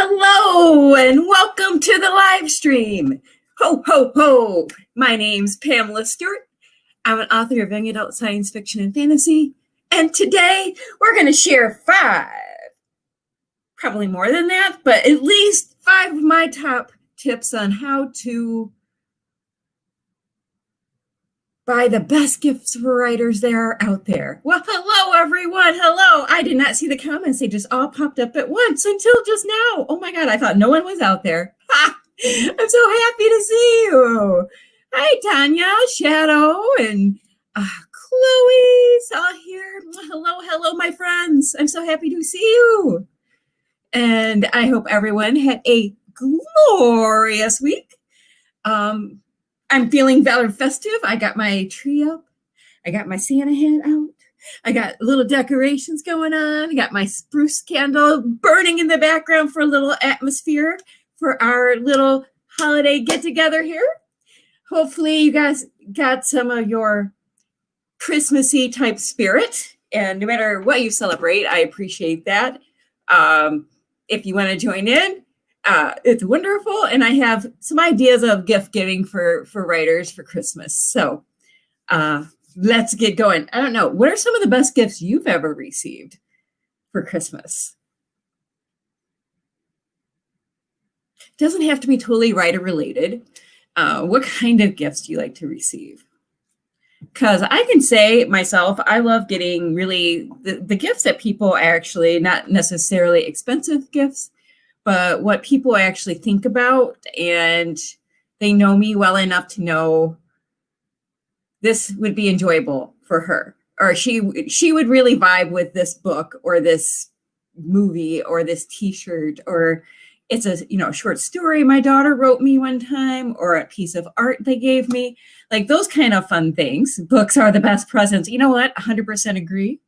Hello and welcome to the live stream. Ho, ho, ho. My name's Pamela Stewart. I'm an author of young adult science fiction and fantasy. And today we're going to share 5, probably more than that, but at least 5 of my top tips on how to buy the best gifts for writers that are out there. Well, hello, everyone. Hello. I did not see the comments. They just all popped up at once until just now. Oh, my God. I thought no one was out there. Ha! I'm so happy to see you. Hi, Tanya, Shadow, and Chloe's all here. Hello, hello, my friends. I'm so happy to see you. And I hope everyone had a glorious week. I'm feeling very festive. I got my tree up. I got my Santa hat out. I got little decorations going on. I got my spruce candle burning in the background for a little atmosphere for our little holiday get-together here. Hopefully you guys got some of your Christmassy type spirit. And no matter what you celebrate, I appreciate that. If you want to join in, it's wonderful, and I have some ideas of gift giving for writers for Christmas. So let's get going. I don't know. What are some of the best gifts you've ever received for Christmas? It doesn't have to be totally writer related. What kind of gifts do you like to receive? Because I can say myself, I love getting really the gifts that people actually, not necessarily expensive gifts, but what people actually think about, and they know me well enough to know this would be enjoyable for her, or she would really vibe with this book or this movie or this T-shirt, or it's a short story my daughter wrote me one time, or a piece of art they gave me, like those kind of fun things. Books are the best presents. You know what? 100% agree.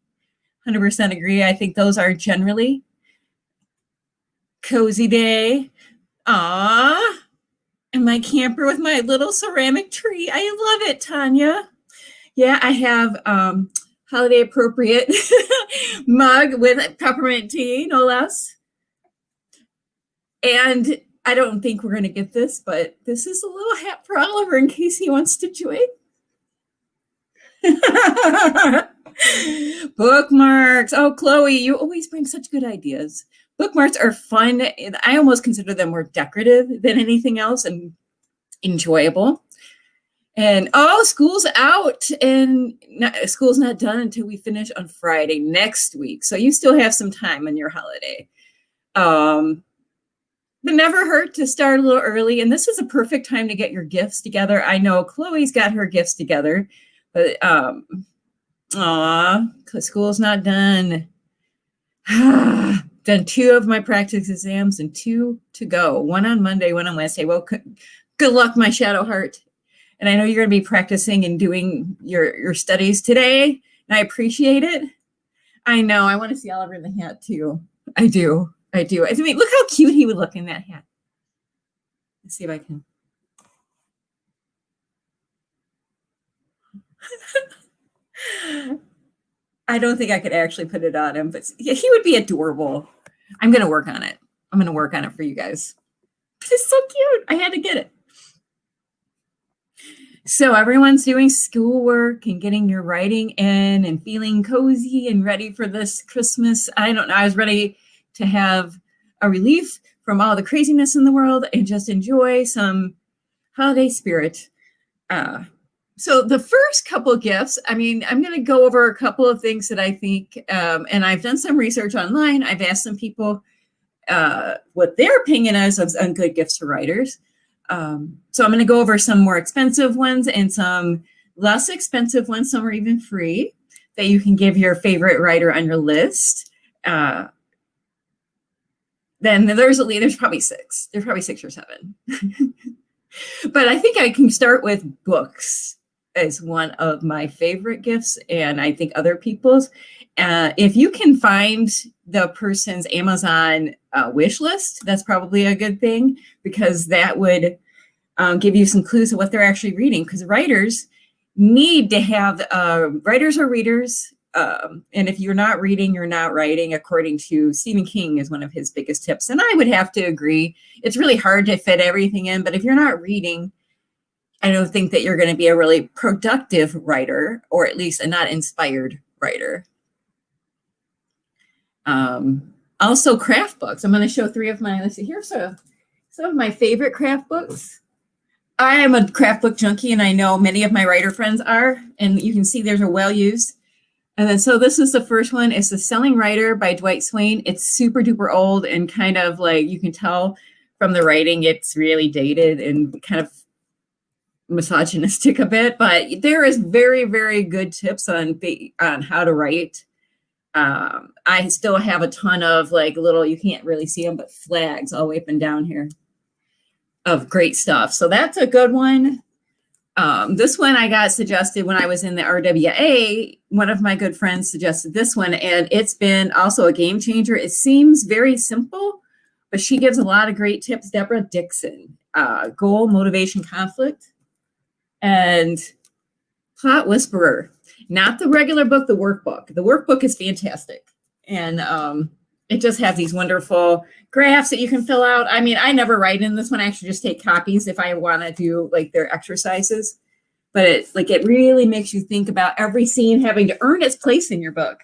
100% agree. I think those are generally cozy day. Ah, and my camper with my little ceramic tree. I love it, Tanya. Yeah, I have holiday appropriate mug with peppermint tea, no less. And I don't think we're going to get this, but this is a little hat for Oliver in case he wants to join. Bookmarks. Oh, Chloe, you always bring such good ideas. Bookmarks are fun. I almost consider them more decorative than anything else and enjoyable. And school's out, and school's not done until we finish on Friday next week. So you still have some time on your holiday. But never hurt to start a little early. And this is a perfect time to get your gifts together. I know Chloe's got her gifts together, but school's not done. Done 2 of my practice exams and 2 to go. 1 on Monday, 1 on Wednesday. Well, good luck, my shadow heart. And I know you're going to be practicing and doing your studies today, and I appreciate it. I know. I want to see Oliver in the hat, too. I do. I mean, look how cute he would look in that hat. Let's see if I can. I don't think I could actually put it on him, but yeah, he would be adorable. I'm going to work on it. I'm going to work on it for you guys. It's so cute. I had to get it. So everyone's doing schoolwork and getting your writing in and feeling cozy and ready for this Christmas. I don't know. I was ready to have a relief from all the craziness in the world and just enjoy some holiday spirit. So the first couple of gifts, I mean, I'm going to go over a couple of things that I think, and I've done some research online. I've asked some people what their opinion is on good gifts for writers. So I'm going to go over some more expensive ones and some less expensive ones. Some are even free that you can give your favorite writer on your list. Then there's probably 6. There's probably 6 or 7. But I think I can start with books as one of my favorite gifts, and I think other people's. If you can find the person's Amazon wish list, that's probably a good thing, because that would give you some clues of what they're actually reading, because writers need to have, writers or readers And if you're not reading, you're not writing, according to Stephen King is one of his biggest tips. And I would have to agree. It's really hard to fit everything in, but if you're not reading, I don't think that you're going to be a really productive writer, or at least a not inspired writer. Also craft books. I'm going to show 3 of mine. Let's see, here's some of my favorite craft books. I am a craft book junkie, and I know many of my writer friends are, and you can see there's a well used. And then, so this is the first one. It's The Selling Writer by Dwight Swain. It's super duper old and kind of like, you can tell from the writing, it's really dated and kind of misogynistic a bit, but there is very, very good tips on how to write. I still have a ton of like little, you can't really see them, but flags all the way up and down here of great stuff. So that's a good one. This one I got suggested when I was in the RWA. One of my good friends suggested this one, and it's been also a game changer. It seems very simple, but she gives a lot of great tips. Deborah Dixon, Goal, Motivation, Conflict, and Plot Whisperer. Not the regular book, the workbook. The workbook is fantastic. And it just has these wonderful graphs that you can fill out. I mean, I never write in this one. I actually just take copies if I want to do like their exercises. But it really makes you think about every scene having to earn its place in your book.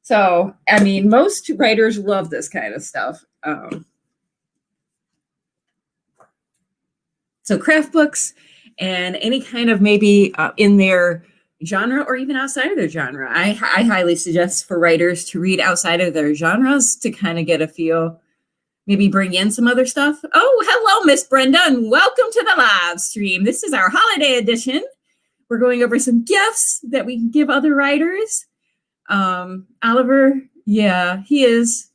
So, I mean, most writers love this kind of stuff. So craft books and any kind of maybe in their genre or even outside of their genre. I highly suggest for writers to read outside of their genres to kind of get a feel, maybe bring in some other stuff. Oh, hello, Miss Brenda, and welcome to the live stream. This is our holiday edition. We're going over some gifts that we can give other writers. Oliver, yeah, he is.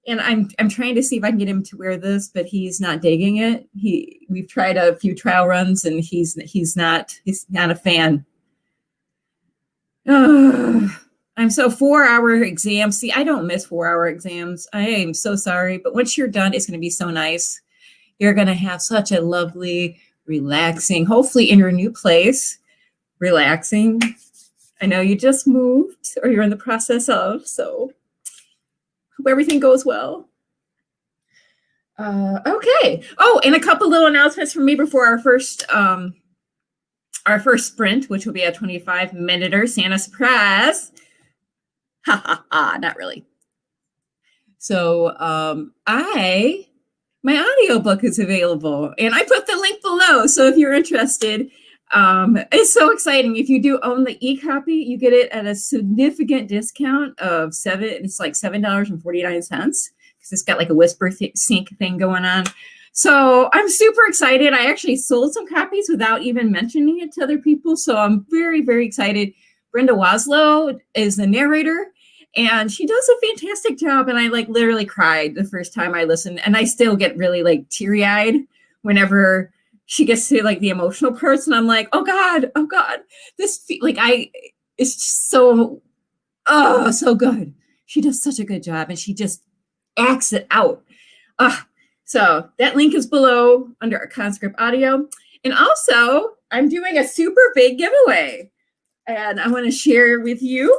And I'm trying to see if I can get him to wear this, but he's not digging it. We've tried a few trial runs and he's not a fan. I'm so 4-hour exams. See, I don't miss 4-hour exams. I am so sorry. But once you're done, it's going to be so nice. You're going to have such a lovely, relaxing, hopefully in your new place, relaxing. I know you just moved or you're in the process of, so hope everything goes well. Okay. Oh, and a couple little announcements from me before our first sprint, which will be a 25-minute Santa surprise. Ha ha ha, not really. So my audiobook is available and I put the link below. So if you're interested, it's so exciting. If you do own the e-copy, you get it at a significant discount of it's like $7.49 because it's got like a whisper sync thing going on. So I'm super excited. I actually sold some copies without even mentioning it to other people. So I'm very, very excited. Brenda Waslow is the narrator and she does a fantastic job. And I like literally cried the first time I listened, and I still get really like teary-eyed whenever she gets to like the emotional parts. And I'm like, oh God, it's just so good. She does such a good job and she just acts it out. So that link is below under a Conscript Audio. And also, I'm doing a super big giveaway. And I want to share with you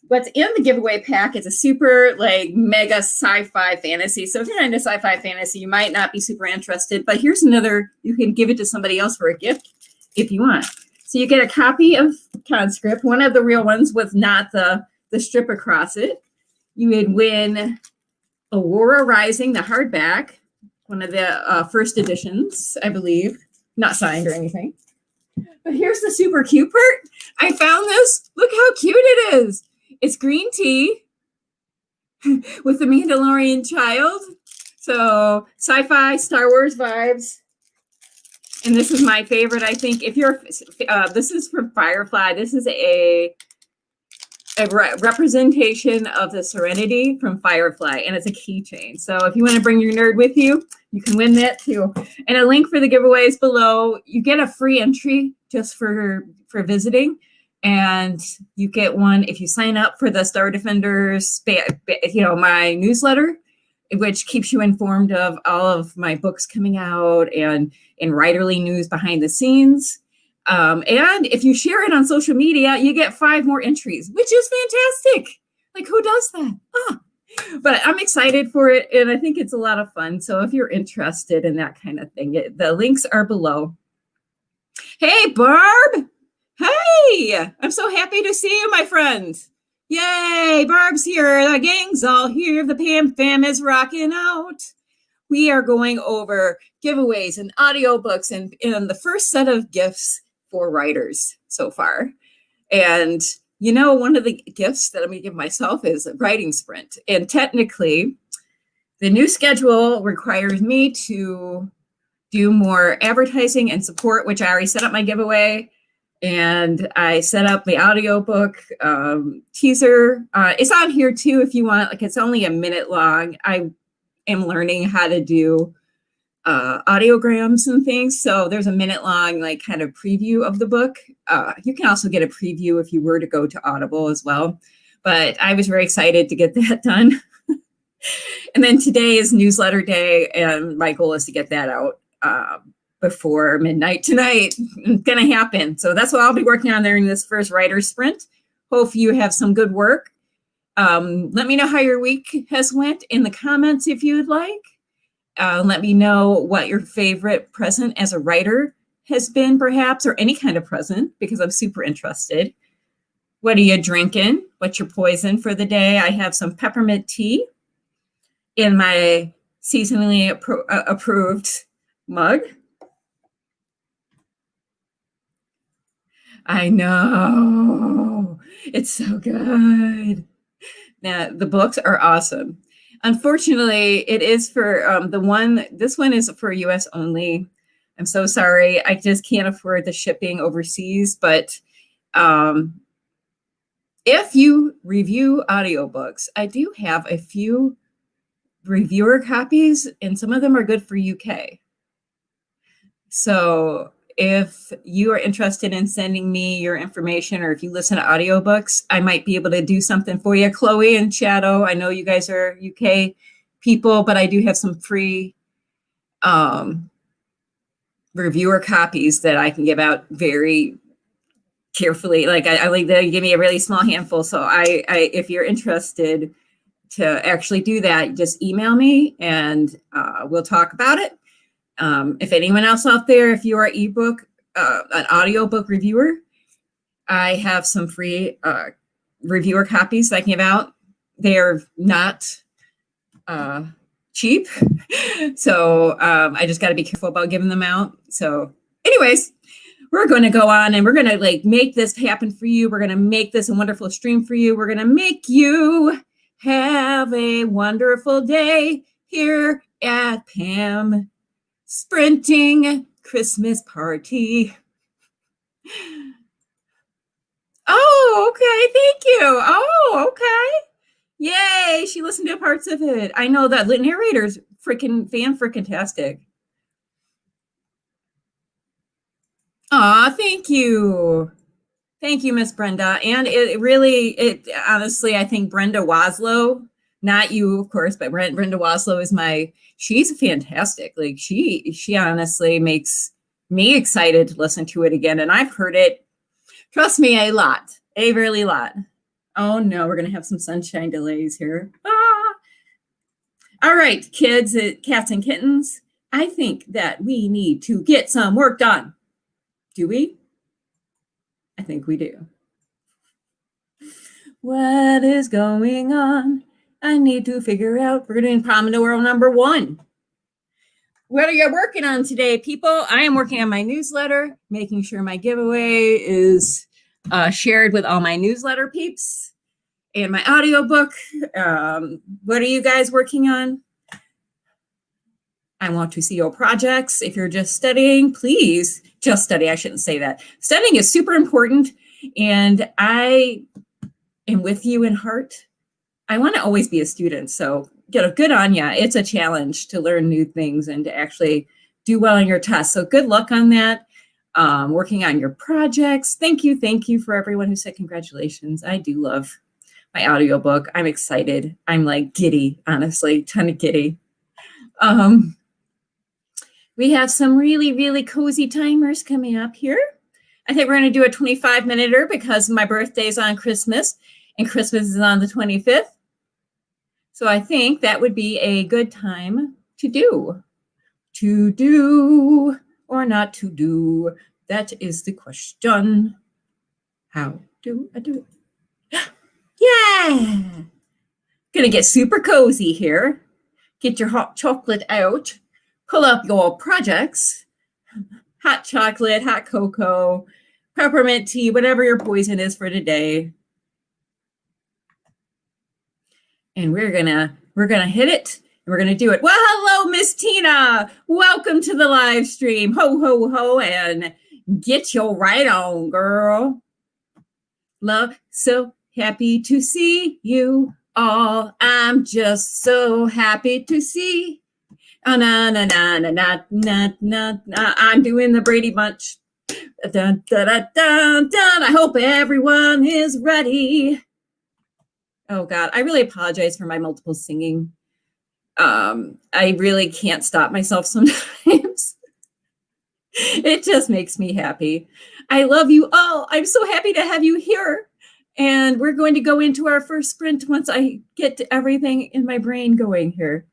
what's in the giveaway pack. It's a super like mega sci-fi fantasy. So if you're not into sci-fi fantasy, you might not be super interested. But here's another, you can give it to somebody else for a gift if you want. So you get a copy of Conscript, one of the real ones with not the strip across it. You would win Aurora Rising, the hardback, one of the first editions, I believe. Not signed or anything. But here's the super cute part. I found this. Look how cute it is. It's green tea with the Mandalorian child. So sci-fi, Star Wars vibes. And this is my favorite, I think. If you're, this is from Firefly. This is a representation of the Serenity from Firefly, and it's a keychain. So if you want to bring your nerd with you, you can win that too. And a link for the giveaway is below. You get a free entry just for visiting, and you get one if you sign up for the Star Defenders, my newsletter, which keeps you informed of all of my books coming out and in writerly news behind the scenes. And if you share it on social media, you get 5 more entries, which is fantastic. Like, who does that? But I'm excited for it, and I think it's a lot of fun. So if you're interested in that kind of thing, the links are below. Hey, Barb. Hey, I'm so happy to see you, my friend. Yay, Barb's here. The gang's all here. The Pam Fam is rocking out. We are going over giveaways and audiobooks and the first set of gifts for writers so far. And you know, one of the gifts that I'm going to give myself is a writing sprint. And technically, the new schedule requires me to do more advertising and support, which I already set up my giveaway. And I set up the audiobook teaser. It's on here too if you want. Like, it's only a minute long. I am learning how to do audiograms and things. So there's a minute long, like, kind of preview of the book. You can also get a preview if you were to go to Audible as well. But I was very excited to get that done. And then today is newsletter day, and my goal is to get that out before midnight tonight. It's going to happen. So that's what I'll be working on during this first writer's sprint. Hope you have some good work. Let me know how your week has went in the comments if you would like. Let me know what your favorite present as a writer has been, perhaps, or any kind of present, because I'm super interested. What are you drinking? What's your poison for the day? I have some peppermint tea in my seasonally approved mug. I know. It's so good. Now, the books are awesome. Unfortunately, it is for this one is for US only. I'm so sorry. I just can't afford the shipping overseas. But if you review audiobooks, I do have a few reviewer copies, and some of them are good for UK. So if you are interested in sending me your information, or if you listen to audiobooks, I might be able to do something for you. Chloe and Shadow, I know you guys are UK people, but I do have some free reviewer copies that I can give out very carefully. Like, I like they give me a really small handful. So I if you're interested to actually do that, just email me and we'll talk about it. If anyone else out there, if you are an audiobook reviewer, I have some free reviewer copies that I can give out. They're not cheap. So I just got to be careful about giving them out. So anyways, we're going to go on and we're going to make this happen for you. We're going to make this a wonderful stream for you. We're going to make you have a wonderful day here at Pam Sprinting Christmas Party. Oh, okay. Thank you. Oh, okay. Yay. She listened to parts of it. I know that narrator's freaking-tastic. Aw, thank you. Thank you, Miss Brenda. And honestly, I think Brenda Waslow, not you, of course, but Brenda Waslow is she's fantastic. Like, she honestly makes me excited to listen to it again. And I've heard it, trust me, a really lot. Oh no, we're going to have some sunshine delays here. All right, kids, cats and kittens, I think that we need to get some work done. Do we? I think we do. What is going on? I need to figure out. We're doing Pomodoro number 1. What are you working on today, people? I am working on my newsletter, making sure my giveaway is shared with all my newsletter peeps, and my audiobook. What are you guys working on? I want to see your projects. If you're just studying, please just study. I shouldn't say that. Studying is super important, and I am with you in heart. I want to always be a student, so good on ya. It's a challenge to learn new things and to actually do well on your tests. So good luck on that. Working on your projects. Thank you for everyone who said congratulations. I do love my audiobook. I'm excited. I'm like giddy, honestly, ton of giddy. We have some really, really cozy timers coming up here. I think we're going to do a 25-minute because my birthday's on Christmas and Christmas is on the 25th. So I think that would be a good time to do. To do or not to do, that is the question. How do I do it? Yeah! Gonna get super cozy here. Get your hot chocolate out. Pull up your projects. Hot chocolate, hot cocoa, peppermint tea, whatever your poison is for today. And we're gonna hit it. And we're gonna do it. Well, hello, Miss Tina. Welcome to the live stream. Ho, ho, ho, and get your right on, girl. Love, so happy to see you all. I'm just so happy to see. Oh, na, na, na, na, na, na, na, na. I'm doing the Brady Bunch. Dun, dun, dun, dun, dun. I hope everyone is ready. Oh, God. I really apologize for my multiple singing. I really can't stop myself sometimes. It just makes me happy. I love you all. I'm so happy to have you here. And we're going to go into our first sprint once I get everything in my brain going here.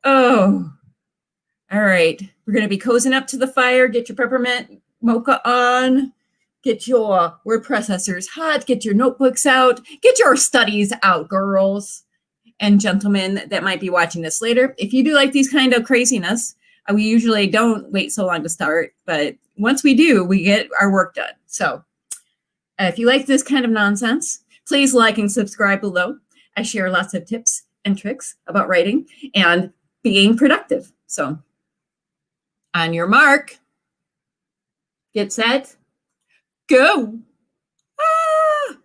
Oh, all right. We're going to be cozying up to the fire. Get your peppermint mocha on. Get your word processors hot. Get your notebooks out. Get your studies out, girls and gentlemen that might be watching this later. If you do like these kind of craziness, we usually don't wait so long to start, but once we do, we get our work done. So if you like this kind of nonsense, please like and subscribe below. I share lots of tips and tricks about writing and being productive. So on your mark, get set, go. Ah!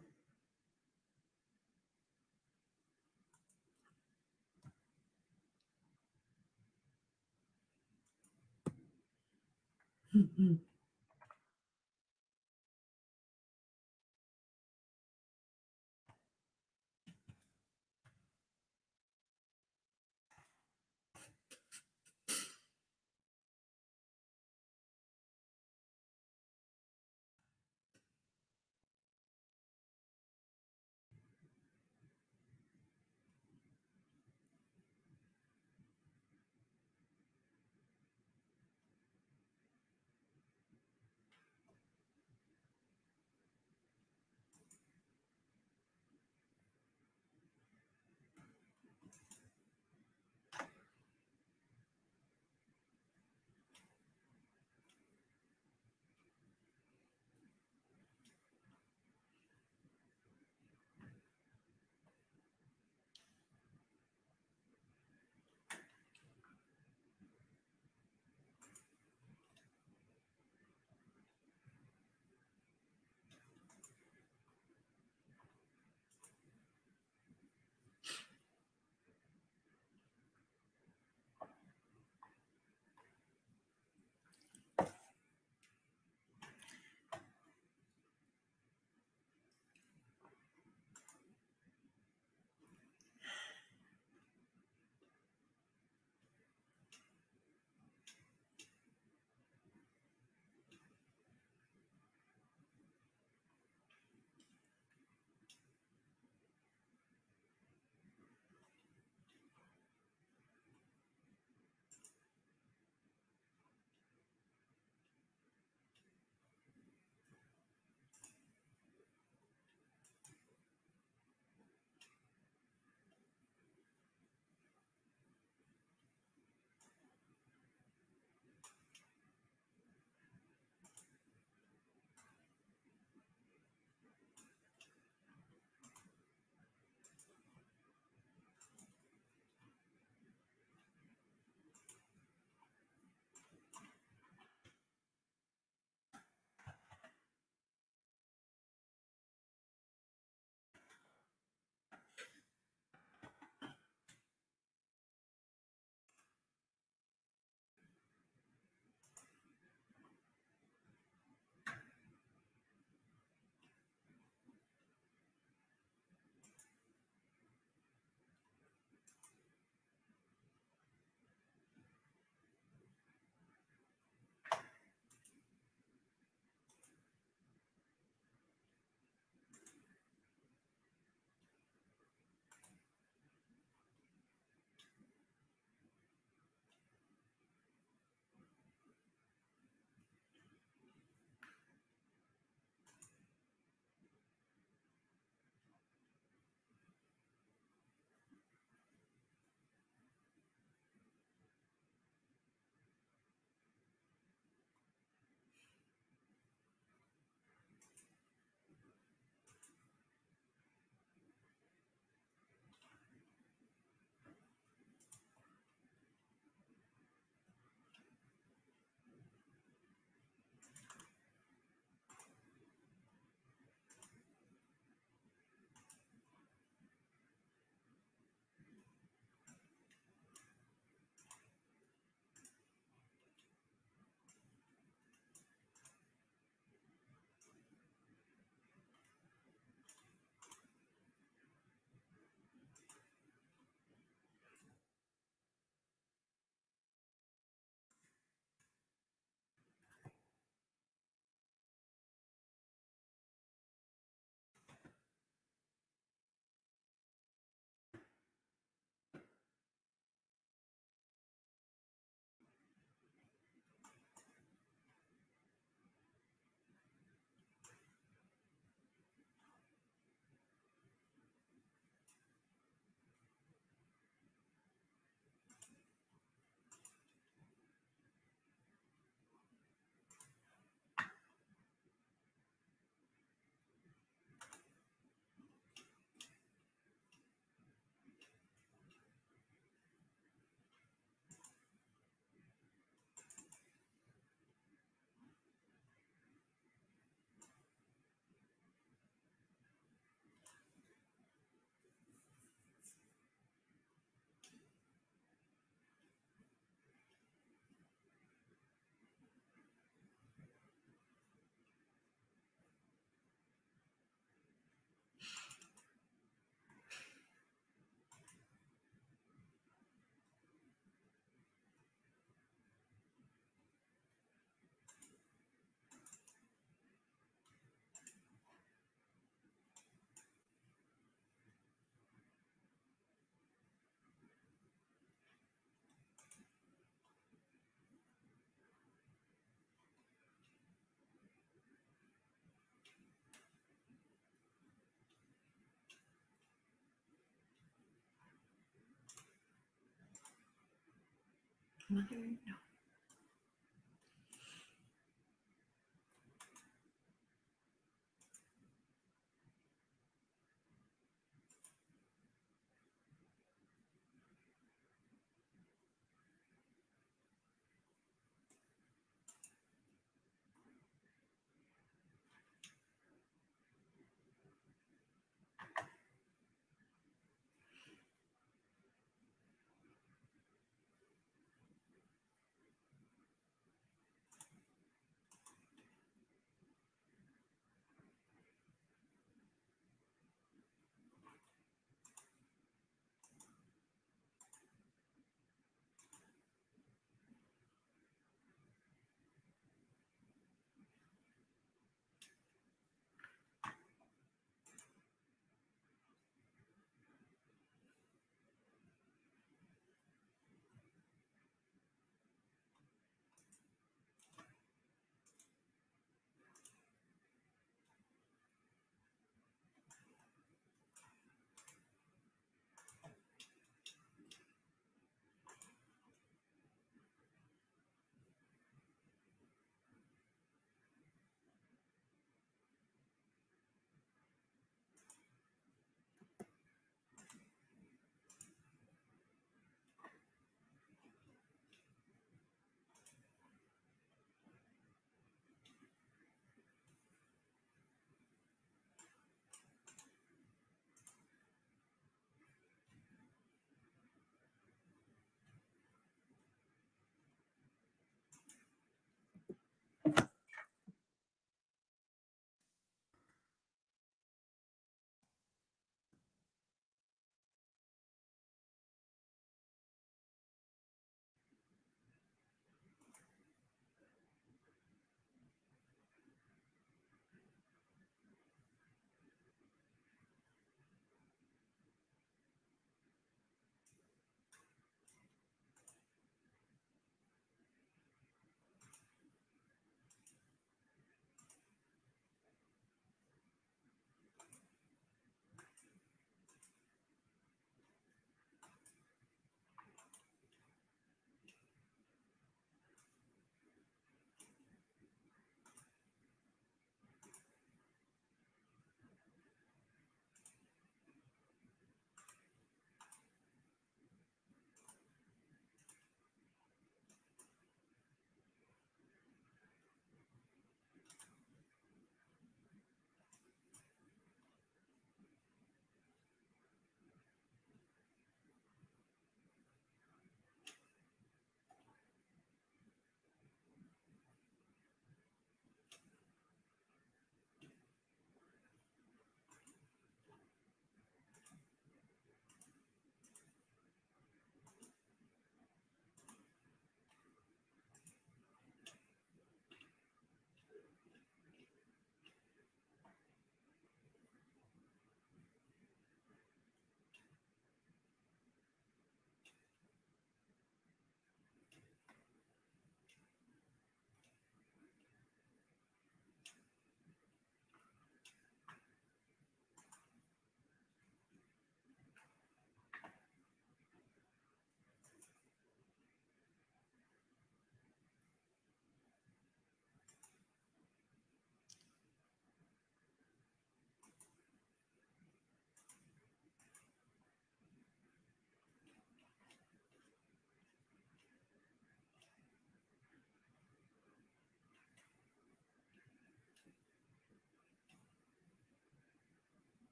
Mother, no.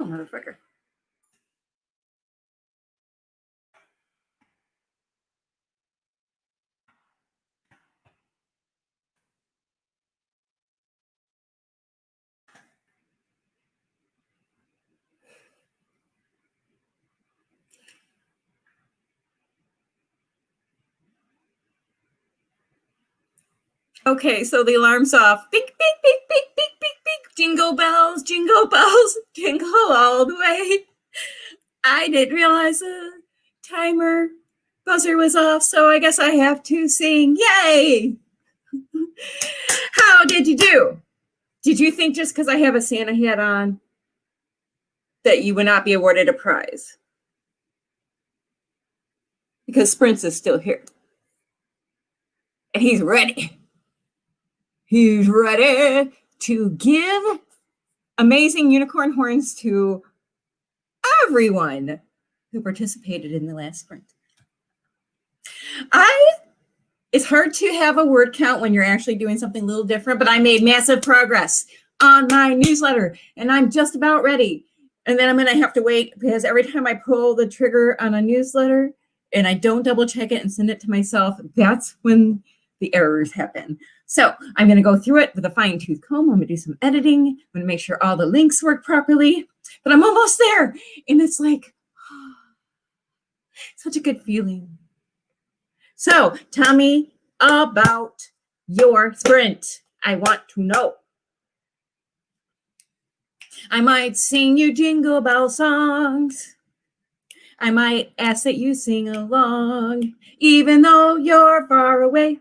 motherfucker. Okay, so the alarm's off. Beep, beep, beep, beep, beep, beep, beep. Jingle bells, jingle all the way. I didn't realize the timer buzzer was off, so I guess I have to sing. Yay! How did you do? Did you think just because I have a Santa hat on that you would not be awarded a prize? Because Sprince is still here. And he's ready. He's ready to give amazing unicorn horns to everyone who participated in the last sprint. It's hard to have a word count when you're actually doing something a little different, but I made massive progress on my newsletter, and I'm just about ready. And then I'm going to have to wait because every time I pull the trigger on a newsletter and I don't double check it and send it to myself, that's when the errors happen. So I'm going to go through it with a fine tooth comb. I'm going to do some editing. I'm going to make sure all the links work properly, but I'm almost there. And it's like, oh, such a good feeling. So tell me about your sprint. I want to know. I might sing you jingle bell songs. I might ask that you sing along, even though you're far away.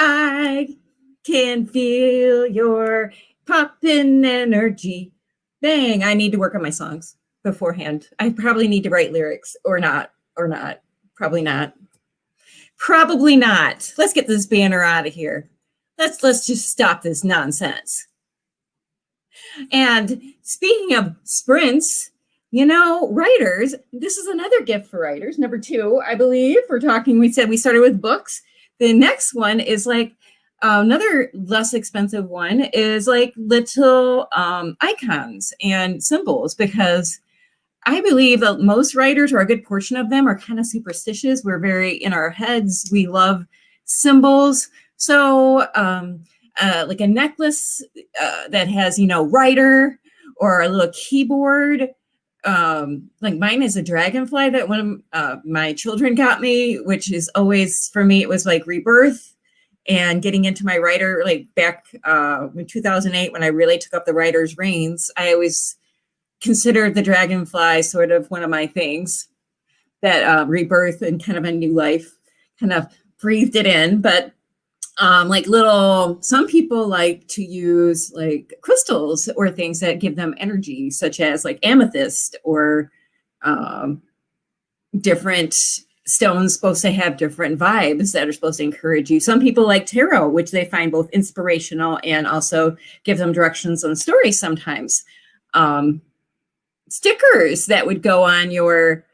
I can feel your poppin' energy. Dang, I need to work on my songs beforehand. I probably need to write lyrics or not. Probably not. Let's get this banner out of here. Let's just stop this nonsense. And speaking of sprints, writers, this is another gift for writers. Number 2, I believe we said we started with books. The next one is like another less expensive one is like little icons and symbols, because I believe that most writers, or a good portion of them, are kind of superstitious. We're very in our heads. We love symbols. So like a necklace that has, writer, or a little keyboard. Like mine is a dragonfly that one of my children got me, which is always, for me, it was like rebirth and getting into my writer, like back in 2008, when I really took up the writer's reins. I always considered the dragonfly sort of one of my things that rebirth and kind of a new life kind of breathed it in. But some people like to use like crystals or things that give them energy, such as like amethyst, or different stones supposed to have different vibes that are supposed to encourage you. Some people like tarot, which they find both inspirational and also give them directions on stories sometimes. Stickers that would go on your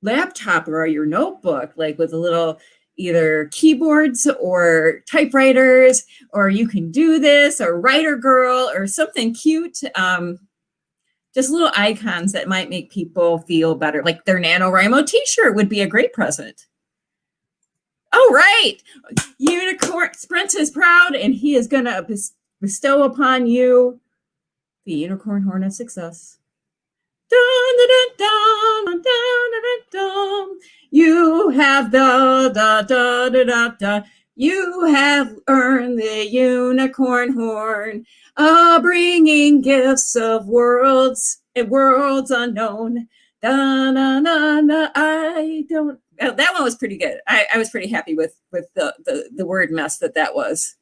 laptop or your notebook, like with a little either keyboards or typewriters, or you can do this, or writer girl, or something cute. Just little icons that might make people feel better. Like their NaNoWriMo t-shirt would be a great present. All right. Unicorn Sprint is proud, and he is going to bestow upon you the unicorn horn of success. Dun, dun, dun, dun, dun, dun, dun. You have you have earned the unicorn horn, bringing gifts of worlds unknown. Da, da, da, da, that one was pretty good. I was pretty happy with the word mess that was.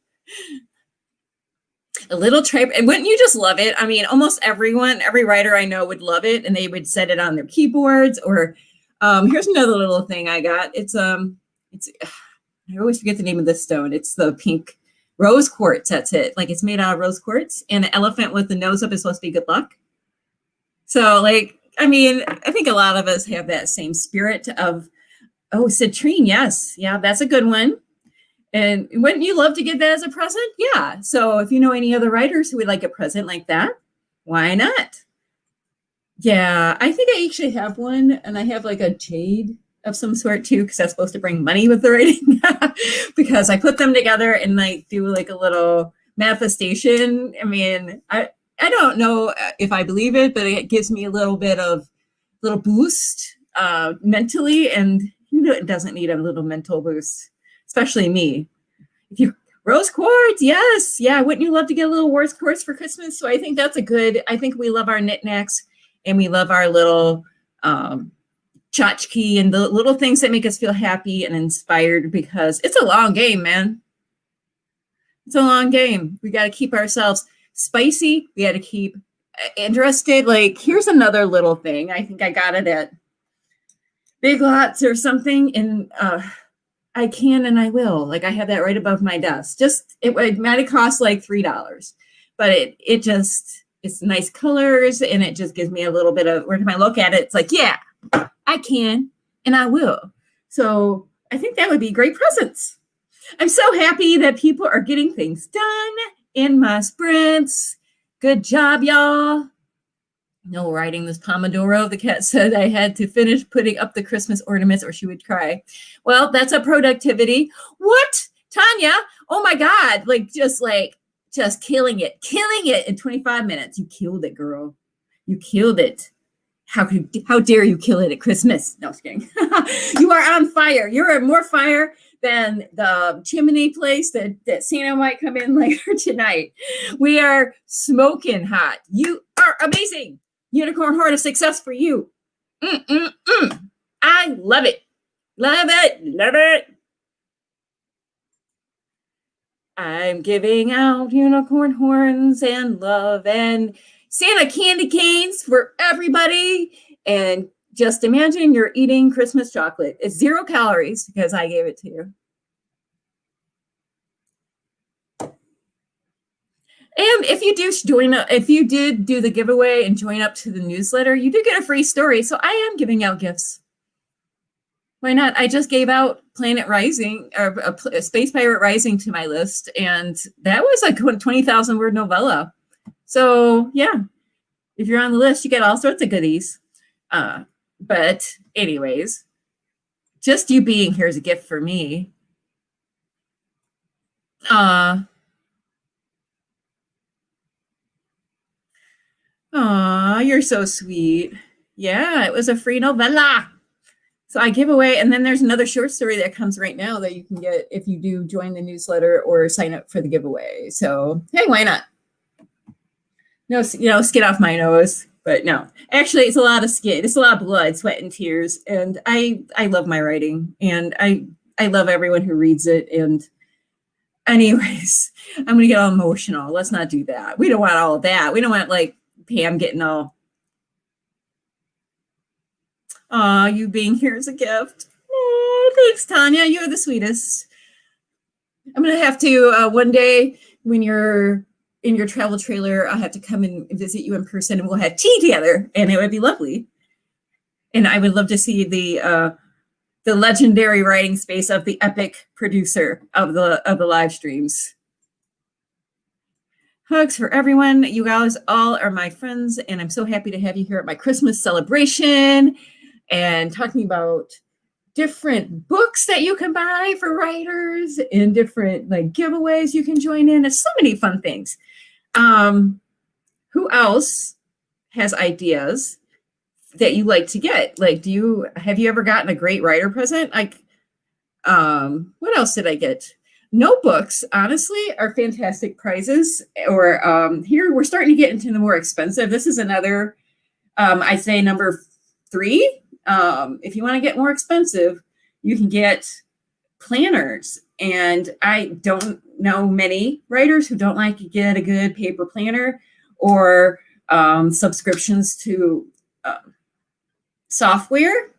A little tripe, and wouldn't you just love it? I mean, almost every writer I know would love it, and they would set it on their keyboards. Or here's another little thing I got. It's I always forget the name of this stone. It's the pink rose quartz. That's it. Like, it's made out of rose quartz, and an elephant with the nose up is supposed to be good luck. So, like, I mean, I think a lot of us have that same spirit of, oh, citrine. Yes. Yeah, that's a good one. And wouldn't you love to give that as a present? Yeah. So if you know any other writers who would like a present like that, Why not? Yeah, I think I actually have one, and I have like a jade of some sort too, because that's supposed to bring money with the writing. Because I put them together and like do like a little manifestation. I mean, I don't know if I believe it, but it gives me a little bit of little boost mentally, and it doesn't need a little mental boost, especially me. If you rose quartz, yes, yeah. Wouldn't you love to get a little rose quartz for Christmas? So I think that's a good. I think we love our knickknacks and we love our little tchotchke and the little things that make us feel happy and inspired, because it's a long game, man. It's a long game. We got to keep ourselves spicy. We got to keep interested. Like, here's another little thing. I think I got it at Big Lots or something, and I can and I will. Like, I have that right above my desk. Just it might have cost like $3, but it just, it's nice colors, and it just gives me a little bit of, when I look at it, it's like, yeah, I can and I will. So I think that would be great presents. I'm so happy that people are getting things done in my sprints. Good job, y'all. No writing this Pomodoro. The cat said I had to finish putting up the Christmas ornaments or she would cry. Well, that's a productivity. What? Tanya? Oh my God. Just killing it in 25 minutes. You killed it, girl. You killed it. How dare you kill it at Christmas? No, I'm just kidding. You are on fire. You're more fire than the chimney place that Santa might come in later tonight. We are smoking hot. You are amazing. Unicorn Heart of Success for you. I love it. Love it. Love it. I'm giving out unicorn horns and love and Santa candy canes for everybody. And just imagine you're eating Christmas chocolate. It's 0 calories because I gave it to you. And if you did do the giveaway and join up to the newsletter, you do get a free story. So I am giving out gifts. Why not? I just gave out Planet Rising, or Space Pirate Rising to my list, and that was like a 20,000 word novella. So yeah, if you're on the list, you get all sorts of goodies. But anyways, just you being here is a gift for me. Aw, you're so sweet. Yeah, it was a free novella. So I give away, and then there's another short story that comes right now that you can get if you do join the newsletter or sign up for the giveaway. So hey, why not? No, skin off my nose, but no. Actually, it's a lot of skin. It's a lot of blood, sweat, and tears. And I love my writing, and I love everyone who reads it. And anyways, I'm gonna get all emotional. Let's not do that. We don't want all of that. We don't want like Pam getting all. Aw, you being here is a gift. Oh, thanks, Tanya. You're the sweetest. I'm going to have to, one day when you're in your travel trailer, I'll have to come and visit you in person and we'll have tea together and it would be lovely. And I would love to see the legendary writing space of the epic producer of the live streams. Hugs for everyone. You guys all are my friends and I'm so happy to have you here at my Christmas celebration. And talking about different books that you can buy for writers and different like giveaways you can join in. It's so many fun things. Who else has ideas that you like to get? Like, have you ever gotten a great writer present? Like, what else did I get? Notebooks, honestly, are fantastic prizes. Or here we're starting to get into the more expensive. This is another, I say number 3. If you want to get more expensive, you can get planners. And I don't know many writers who don't like to get a good paper planner or subscriptions to software.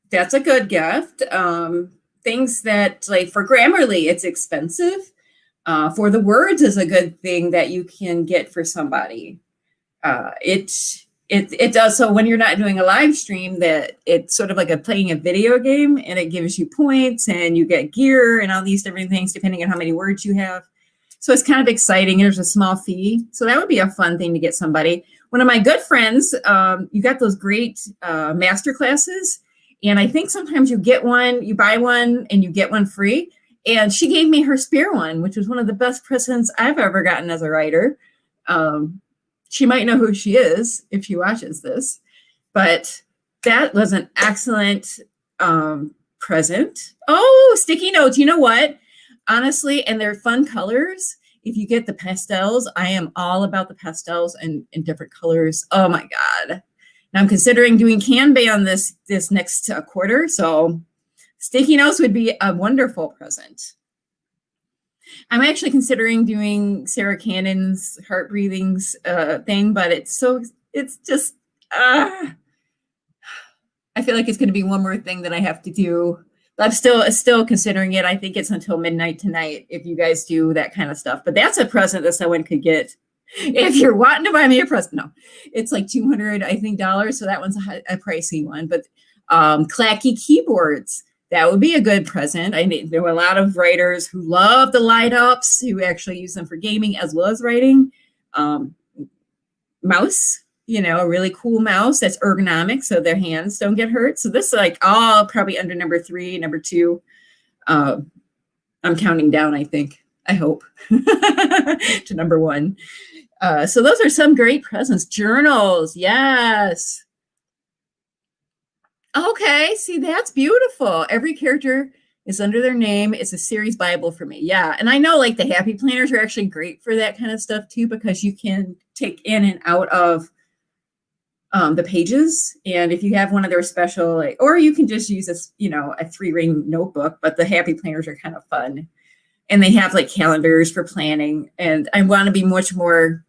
That's a good gift. Things that, like for Grammarly, it's expensive. For the Words is a good thing that you can get for somebody. It does so when you're not doing a live stream, that it's sort of like playing a video game, and it gives you points and you get gear and all these different things depending on how many words you have. So it's kind of exciting. There's a small fee. So that would be a fun thing to get somebody. One of my good friends, you got those great master classes. And I think sometimes you get one, you buy one and you get one free. And she gave me her spare one, which was one of the best presents I've ever gotten as a writer. She might know who she is if she watches this. But that was an excellent present. Oh, sticky notes. You know what? Honestly, and they're fun colors. If you get the pastels, I am all about the pastels and in different colors. Oh my God. Now I'm considering doing Kanban this next quarter. So sticky notes would be a wonderful present. I'm actually considering doing Sarah Cannon's heart breathings thing, but it's just, I feel like it's going to be one more thing that I have to do. I'm still considering it. I think it's until midnight tonight if you guys do that kind of stuff. But that's a present that someone could get. If you're wanting to buy me a present, no, it's like $200, I think, dollars. So that one's a pricey one. But clacky keyboards, that would be a good present. There were a lot of writers who love the light ups, who actually use them for gaming as well as writing. Mouse. A really cool mouse that's ergonomic so their hands don't get hurt. So this is like all probably under number 3, number 2. I'm counting down, I think, I hope, to number 1. So those are some great presents. Journals, yes. Okay, see, that's beautiful. Every character is under their name. It's a series Bible for me. Yeah, and I know like the happy planners are actually great for that kind of stuff too, because you can take in and out of the pages. And if you have one of their special, or you can just use a 3-ring notebook, but the happy planners are kind of fun. And they have like calendars for planning. And I want to be much more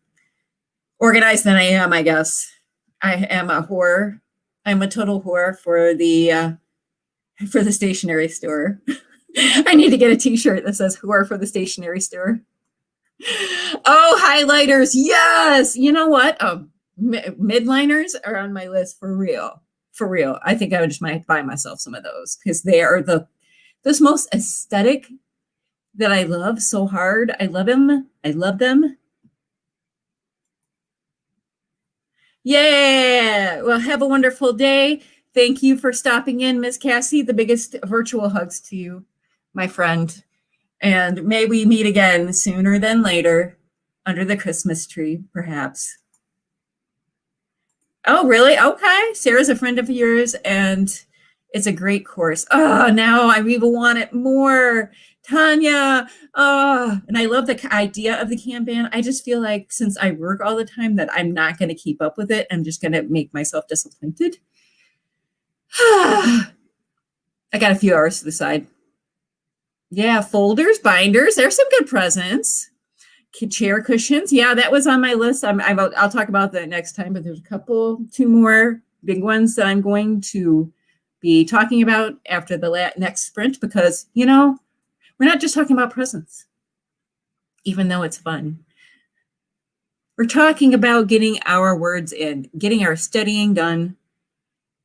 organized than I am, I guess. I am a whore. I'm a total whore for the stationery store. I need to get a t-shirt that says whore for the stationery store. Oh, highlighters. Yes. You know what? Midliners are on my list for real. I think I would just might buy myself some of those because they are the most aesthetic that I love so hard. I love them. Yeah. Well, have a wonderful day. Thank you for stopping in, Miss Cassie. The biggest virtual hugs to you, my friend. And may we meet again sooner than later under the Christmas tree, perhaps. Oh, really? Okay. Sarah's a friend of yours, and it's a great course. Oh, now I even want it more. Tanya. Oh, and I love the idea of the Kanban. I just feel like since I work all the time that I'm not going to keep up with it. I'm just going to make myself disappointed. I got a few hours to the side. Yeah, folders, binders. There's some good presents. Chair cushions. Yeah, that was on my list. I'll talk about that next time, but there's two more big ones that I'm going to be talking about after the next sprint because, we're not just talking about presents, even though it's fun. We're talking about getting our words in, getting our studying done,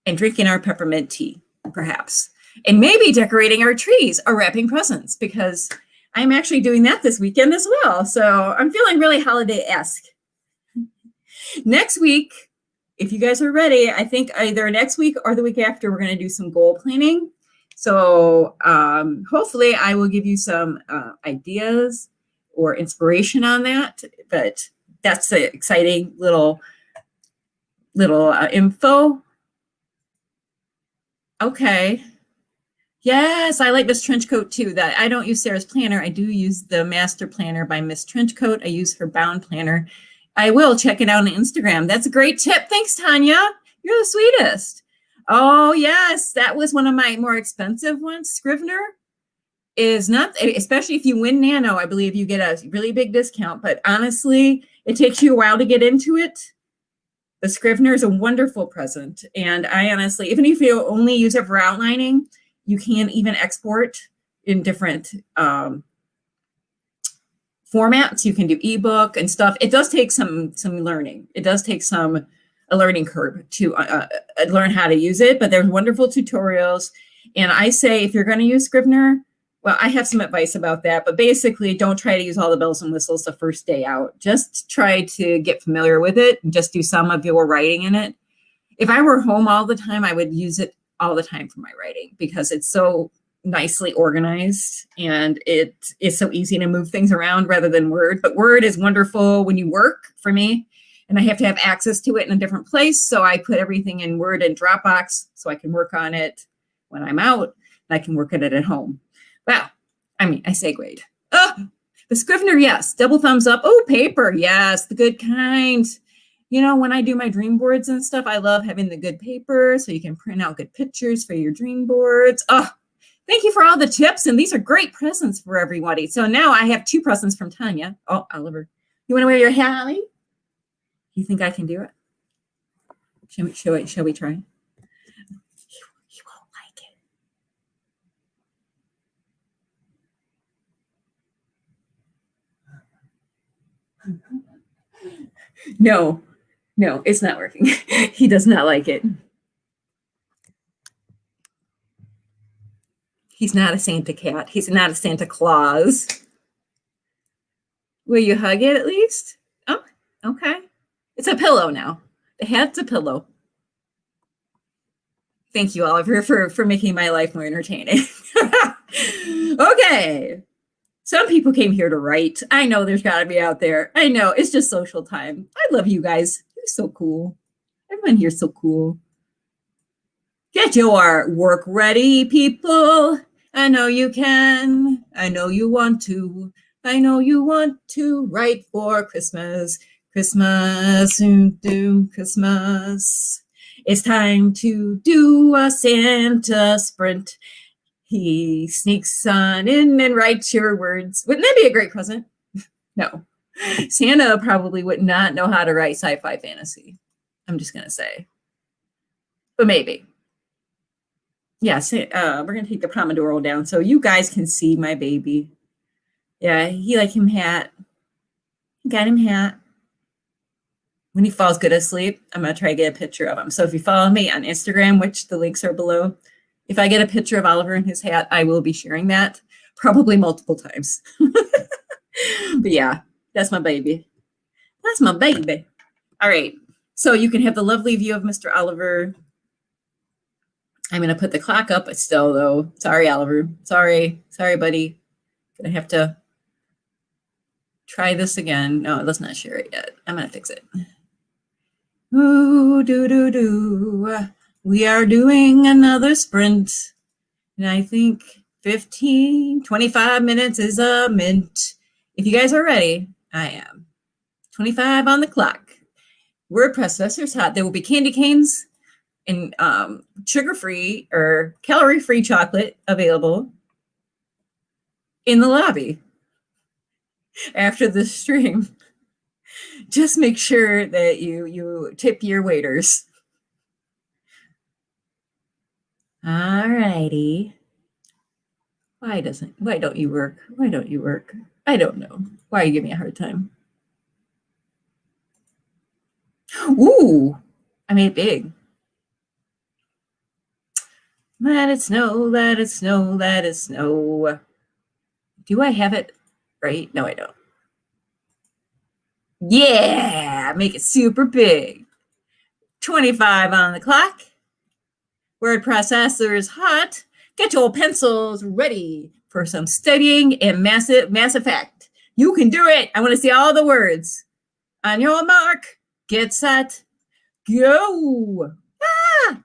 and drinking our peppermint tea, perhaps, and maybe decorating our trees or wrapping presents because I'm actually doing that this weekend as well. So I'm feeling really holiday-esque. Next week, if you guys are ready, I think either next week or the week after, we're going to do some goal planning. So hopefully I will give you some ideas or inspiration on that. But that's the exciting little info. Okay. Yes, I like Miss Trenchcoat too. That I don't use Sarah's planner. I do use the master planner by Miss Trenchcoat. I use her bound planner. I will check it out on Instagram. That's a great tip. Thanks, Tanya. You're the sweetest. Oh, yes. That was one of my more expensive ones. Scrivener is not, especially if you win Nano, I believe you get a really big discount. But honestly, it takes you a while to get into it. The Scrivener is a wonderful present. And I honestly, even if you only use it for outlining, you can even export in different formats. You can do ebook and stuff. It does take some learning. It does take a learning curve to learn how to use it, but there's wonderful tutorials. And I say, if you're going to use Scrivener, Well, I have some advice about that, but basically don't try to use all the bells and whistles the first day out. Just try to get familiar with it and just do some of your writing in it. If I were home all the time, I would use it all the time for my writing because it's so nicely organized and it is so easy to move things around rather than Word. But Word is wonderful when you work for me, and I have to have access to it in a different place. So I put everything in Word and Dropbox so I can work on it when I'm out and I can work on it at home. Wow. I mean, I segued. Oh, the Scrivener, yes. Double thumbs up. Oh, paper, yes. The good kind. You know, when I do my dream boards and stuff, I love having the good paper so you can print out good pictures for your dream boards. Oh, thank you for all the tips. And these are great presents for everybody. So now I have 2 presents from Tanya. Oh, Oliver, you want to wear your hat, Ollie? You think I can do it? Shall we try? You won't like it. No, it's not working. He does not like it. He's not a Santa cat. He's not a Santa Claus. Will you hug it at least? Oh, okay. It's a pillow now. The hat's a pillow. Thank you, Oliver, for making my life more entertaining. Okay. Some people came here to write. I know there's got to be out there. I know. It's just social time. I love you guys. You're so cool. Everyone here's so cool. Get your work ready, people. I know you can. I know you want to. I know you want to write for Christmas. Christmas, Christmas. It's time to do a Santa sprint. He sneaks on in and writes your words. Wouldn't that be a great present? No. Santa probably would not know how to write sci-fi fantasy. I'm just going to say. But maybe. Yes, we're going to take the Pomodoro down so you guys can see my baby. Yeah, he like him hat. Got him hat. When he falls good asleep, I'm going to try to get a picture of him. So if you follow me on Instagram, which the links are below, if I get a picture of Oliver in his hat, I will be sharing that probably multiple times. But yeah, that's my baby. That's my baby. All right. So you can have the lovely view of Mr. Oliver. I'm going to put the clock up still, though. Sorry, Oliver. Sorry, buddy. Gonna have to try this again. No, let's not share it yet. I'm going to fix it. Ooh, do. We are doing another sprint. And I think 25 minutes is a mint. If you guys are ready, I am. 25 on the clock. Word processor's hot. There will be candy canes and sugar-free or calorie-free chocolate available in the lobby after the stream. Just make sure that you tip your waiters. All righty. Why don't you work? Why don't you work? I don't know. Why are you giving me a hard time? Ooh, I made it big. Let it snow, let it snow, let it snow. Do I have it right? No, I don't. Yeah, make it super big. 25 on the clock. Word processor is hot. Get your pencils ready for some studying in Mass Effect. You can do it. I want to see all the words. On your mark, get set, go. Ah!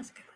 That's a good one.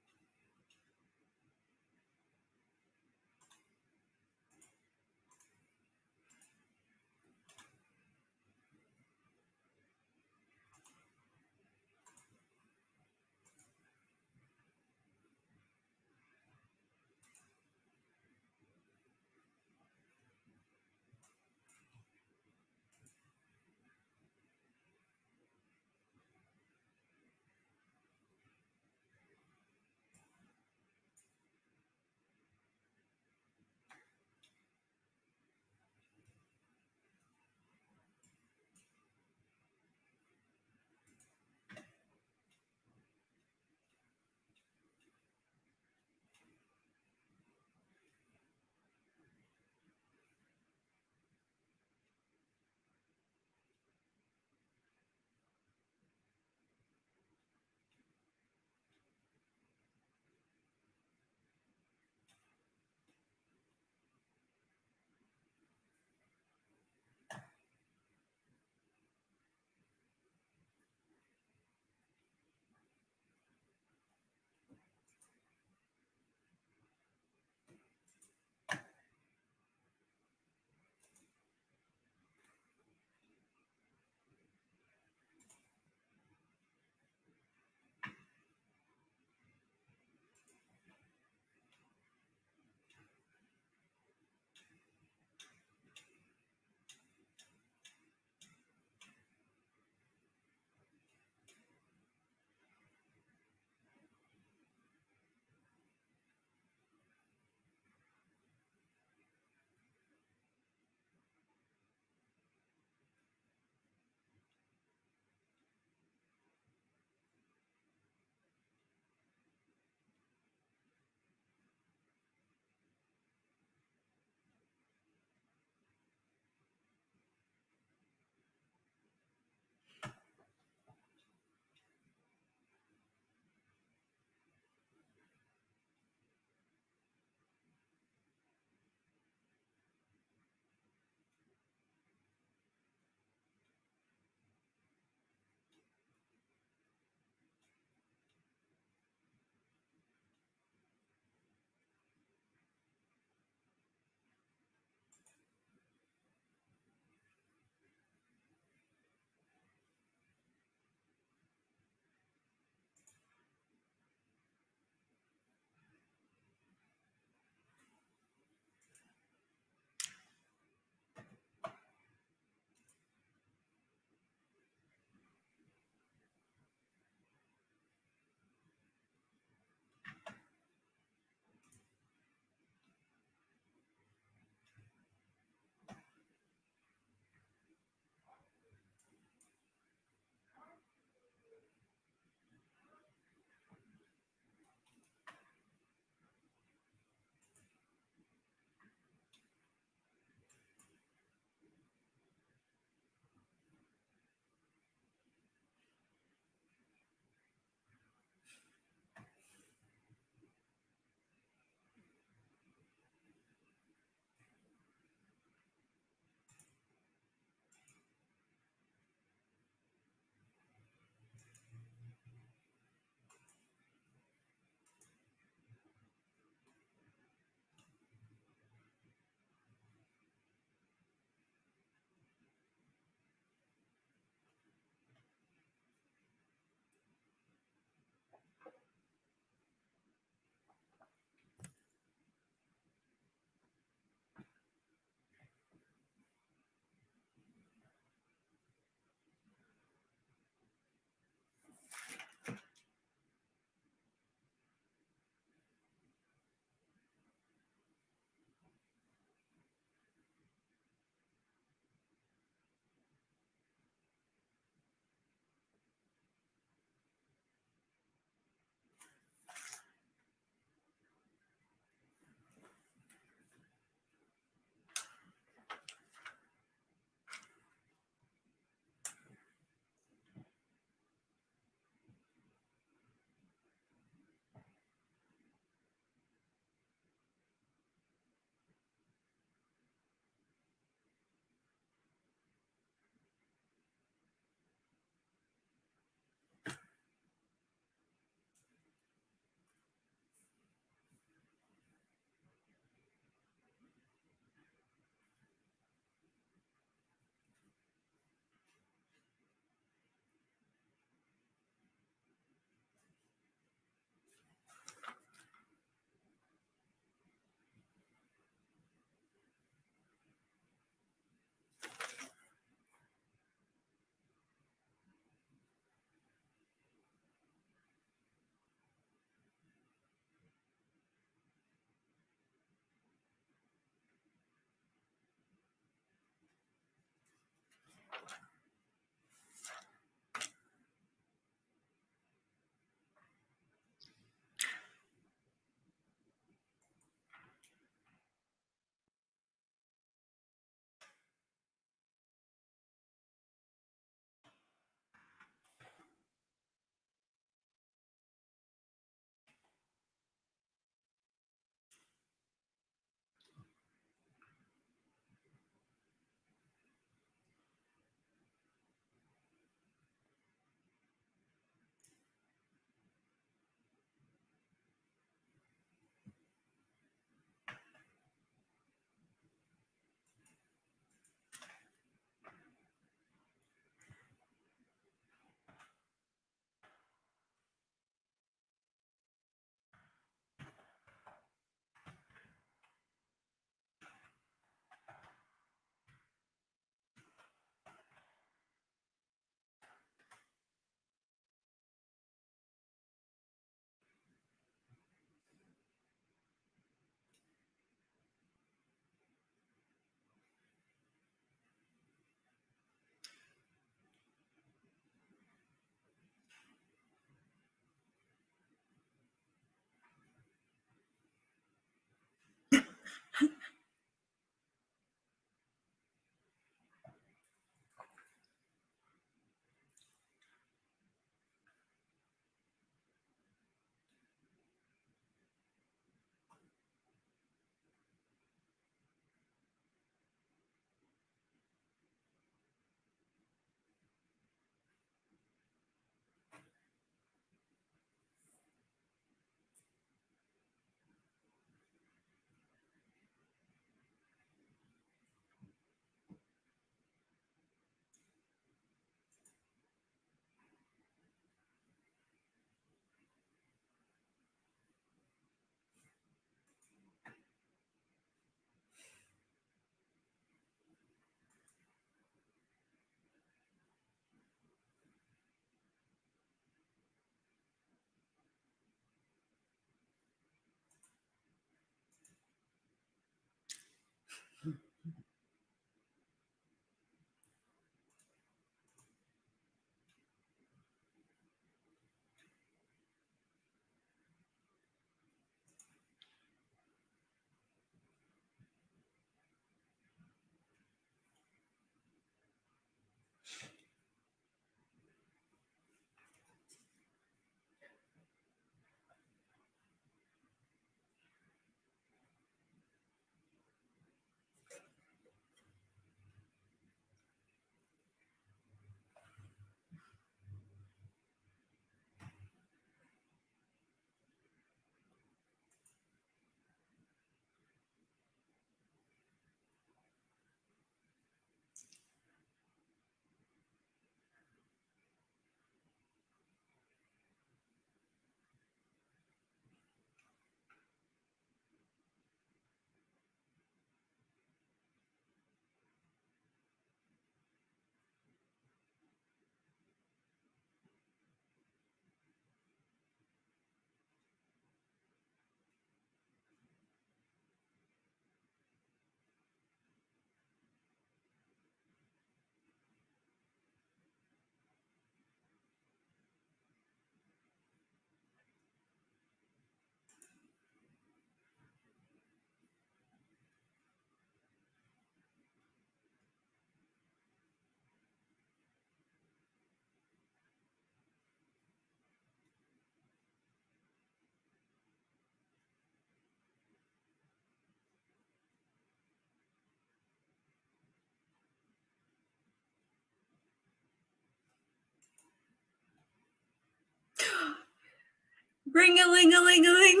Ring-a-ling-a-ling-a-ling.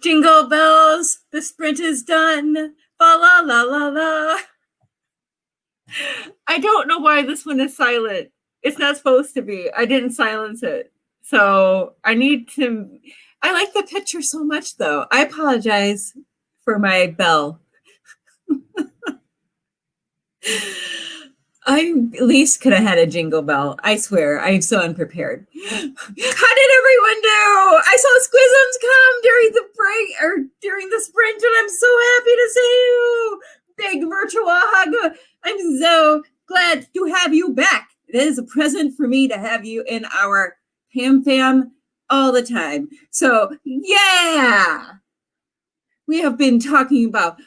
Jingle bells, the sprint is done. Fa la la la la. I don't know why this one is silent. It's not supposed to be. I didn't silence it. So I need to. I like the picture so much, though. I apologize for my bell. I at least could have had a jingle bell. I swear, I'm so unprepared. How did everyone do? I saw Squisms come during the break or during the sprint, and I'm so happy to see you. Big virtual hug. I'm so glad to have you back. It is a present for me to have you in our Pam Fam all the time. So, yeah. We have been talking about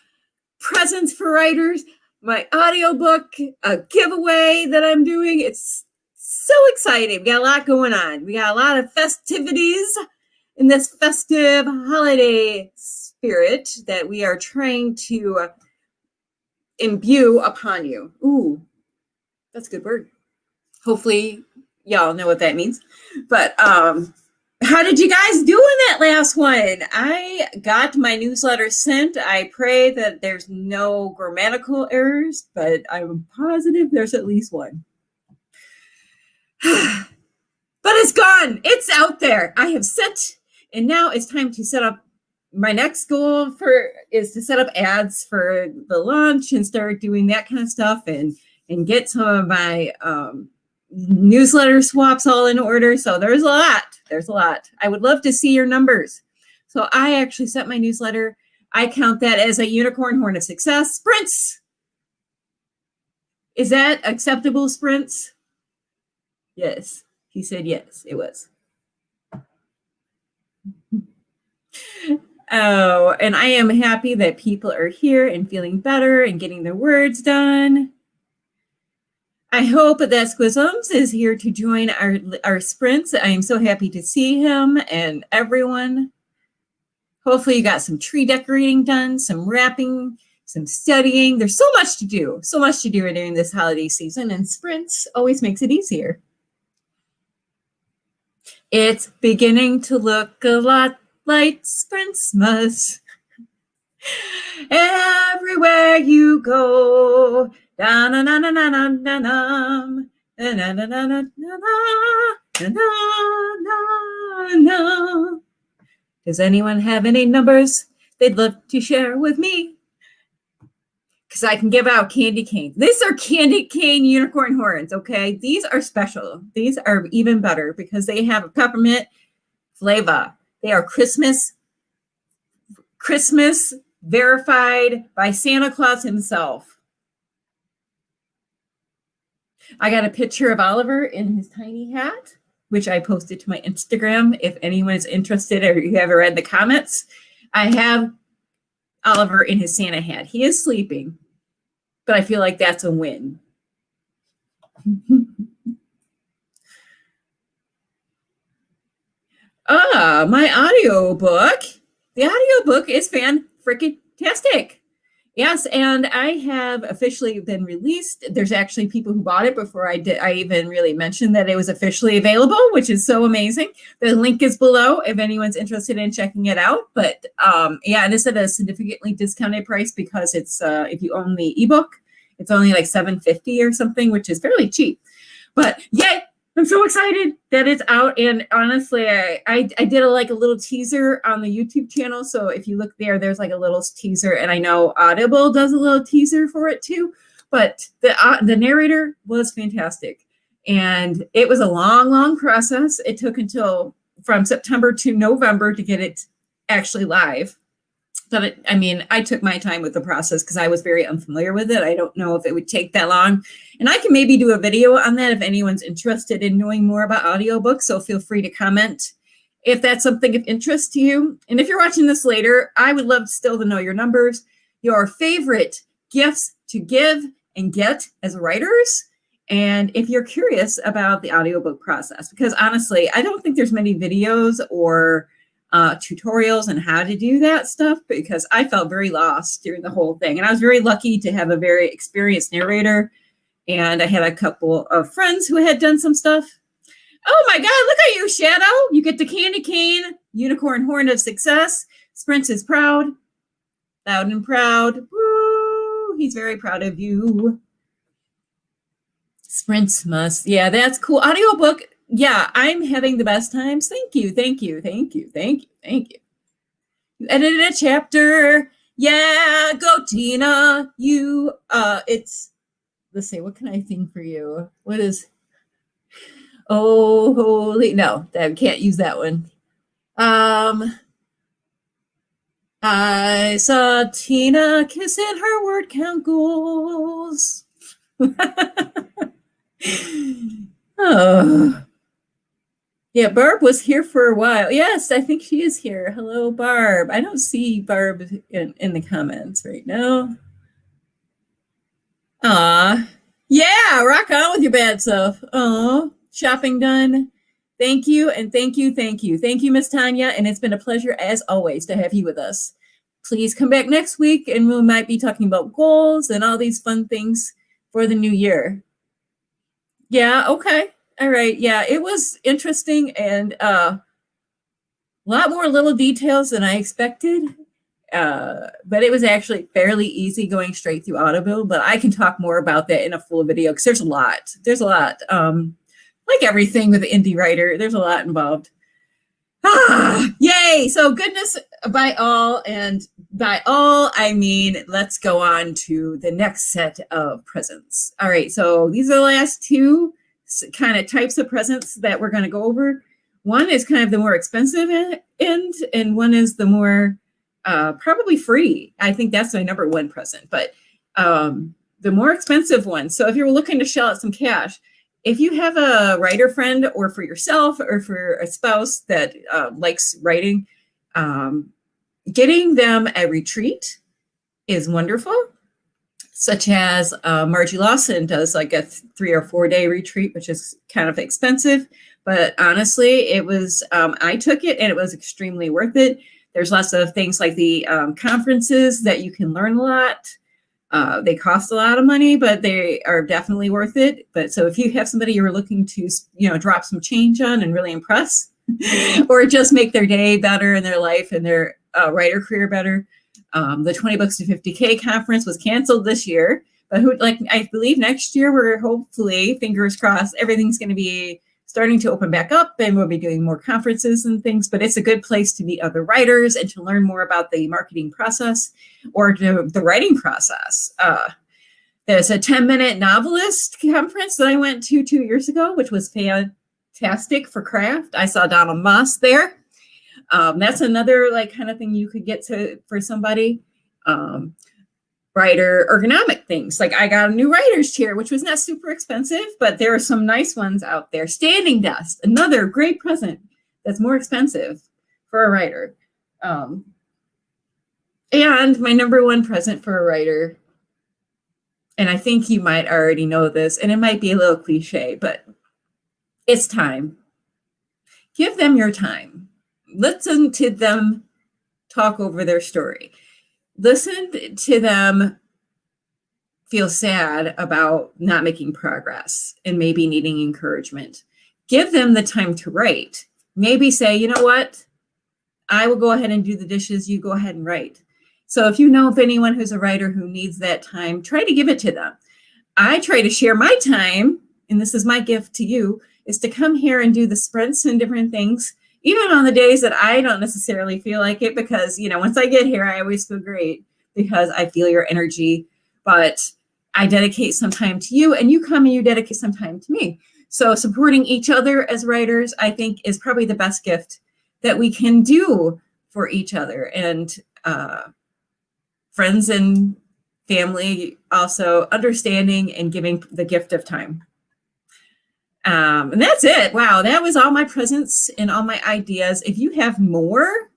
presents for writers, my audiobook, a giveaway that I'm doing. It's so exciting. We got a lot going on. We got a lot of festivities in this festive holiday spirit that we are trying to imbue upon you. Ooh, that's a good word. Hopefully y'all know what that means. But how did you guys do in that last one? I got my newsletter sent. I pray that there's no grammatical errors, but I'm positive there's at least one. But it's gone. It's out there. I have set, and now it's time to set up. My next goal is to set up ads for the launch and start doing that kind of stuff and get some of my newsletter swaps all in order. So there's a lot. I would love to see your numbers. So I actually sent my newsletter. I count that as a unicorn horn of success. Sprints. Is that acceptable, Sprints? Yes. He said yes, it was. Oh, and I am happy that people are here and feeling better and getting their words done. I hope that Squisms is here to join our sprints. I am so happy to see him and everyone. Hopefully you got some tree decorating done, some wrapping, some studying. There's so much to do during this holiday season, and sprints always makes it easier. It's beginning to look a lot like Sprintsmas. Everywhere you go. Da na na na na na na na na na na na na. Does anyone have any numbers they'd love to share with me? Because I can give out candy canes. These are candy cane unicorn horns, okay? These are special. These are even better because they have a peppermint flavor. They are Christmas verified by Santa Claus himself. I got a picture of Oliver in his tiny hat, which I posted to my Instagram. If anyone is interested or you haven't read the comments, I have Oliver in his Santa hat. He is sleeping, but I feel like that's a win. My audiobook. The audiobook is fan-freaking-tastic. Yes, and I have officially been released. There's actually people who bought it before I even really mentioned that it was officially available, which is so amazing. The link is below if anyone's interested in checking it out. But yeah, and it's at a significantly discounted price because it's if you own the ebook, it's only like $7.50 or something, which is fairly cheap. But yay! I'm so excited that it's out, and honestly, I did a little teaser on the YouTube channel. So if you look there, there's like a little teaser, and I know Audible does a little teaser for it too. But the narrator was fantastic, and it was a long process. It took until from September to November to get it actually live. But I took my time with the process because I was very unfamiliar with it. I don't know if it would take that long. And I can maybe do a video on that if anyone's interested in knowing more about audiobooks. So feel free to comment if that's something of interest to you. And if you're watching this later, I would love still to know your numbers, your favorite gifts to give and get as writers. And if you're curious about the audiobook process, because honestly, I don't think there's many videos or tutorials on how to do that stuff because I felt very lost during the whole thing. And I was very lucky to have a very experienced narrator. And I had a couple of friends who had done some stuff. Oh my God, look at you, Shadow. You get the candy cane, unicorn horn of success. Sprints is proud, loud and proud. Woo! He's very proud of you. Sprints must. Yeah, that's cool. Audiobook. Yeah, I'm having the best times. Thank you, thank you, thank you, thank you, thank you. You edited a chapter. Yeah, go Tina. You it's let's see, what can I sing for you? What is oh holy no, I can't use that one. I saw Tina kissing her word count goals. Oh. Yeah, Barb was here for a while. Yes, I think she is here. Hello, Barb. I don't see Barb in the comments right now. Aw. Yeah, rock on with your bad self. Aw. Shopping done. Thank you, and thank you, thank you. Thank you, Miss Tanya, and it's been a pleasure, as always, to have you with us. Please come back next week, and we might be talking about goals and all these fun things for the new year. Yeah, okay. All right. Yeah, it was interesting and a lot more little details than I expected. But it was actually fairly easy going straight through Audible. But I can talk more about that in a full video because there's a lot. There's a lot. Like everything with the indie writer, there's a lot involved. Yay! So goodness by all, and by all I mean let's go on to the next set of presents. All right, so these are the last two kind of types of presents that we're going to go over. One is kind of the more expensive end, and one is the more probably free. I think that's my number one present, but the more expensive one. So if you're looking to shell out some cash, if you have a writer friend or for yourself or for a spouse that likes writing, getting them a retreat is wonderful, such as Margie Lawson does like a 3 or 4 day retreat, which is kind of expensive. But honestly, it was, I took it and it was extremely worth it. There's lots of things like the conferences that you can learn a lot. They cost a lot of money, but they are definitely worth it. But so if you have somebody you're looking to, drop some change on and really impress, or just make their day better in their life and their writer career better, the 20 Books to 50K conference was canceled this year. But I believe next year we're hopefully, fingers crossed, everything's going to be starting to open back up and we'll be doing more conferences and things, but it's a good place to meet other writers and to learn more about the marketing process or the writing process. There's a 10-minute novelist conference that I went to 2 years ago, which was fantastic for craft. I saw Donald Moss there. That's another kind of thing you could get to for somebody. Writer ergonomic things. Like I got a new writer's chair, which was not super expensive, but there are some nice ones out there. Standing desk, another great present that's more expensive for a writer. And my number one present for a writer, and I think you might already know this, and it might be a little cliche, but it's time. Give them your time. Listen to them talk over their story. Listen to them feel sad about not making progress and maybe needing encouragement. Give them the time to write. Maybe say, you know what? I will go ahead and do the dishes. You go ahead and write. So if you know of anyone who's a writer who needs that time, try to give it to them. I try to share my time, and this is my gift to you, is to come here and do the sprints and different things, even on the days that I don't necessarily feel like it, because, once I get here, I always feel great because I feel your energy, but I dedicate some time to you and you come and you dedicate some time to me. So supporting each other as writers, I think, is probably the best gift that we can do for each other, and friends and family also understanding and giving the gift of time. And that's it. Wow, that was all my presents and all my ideas. If you have more,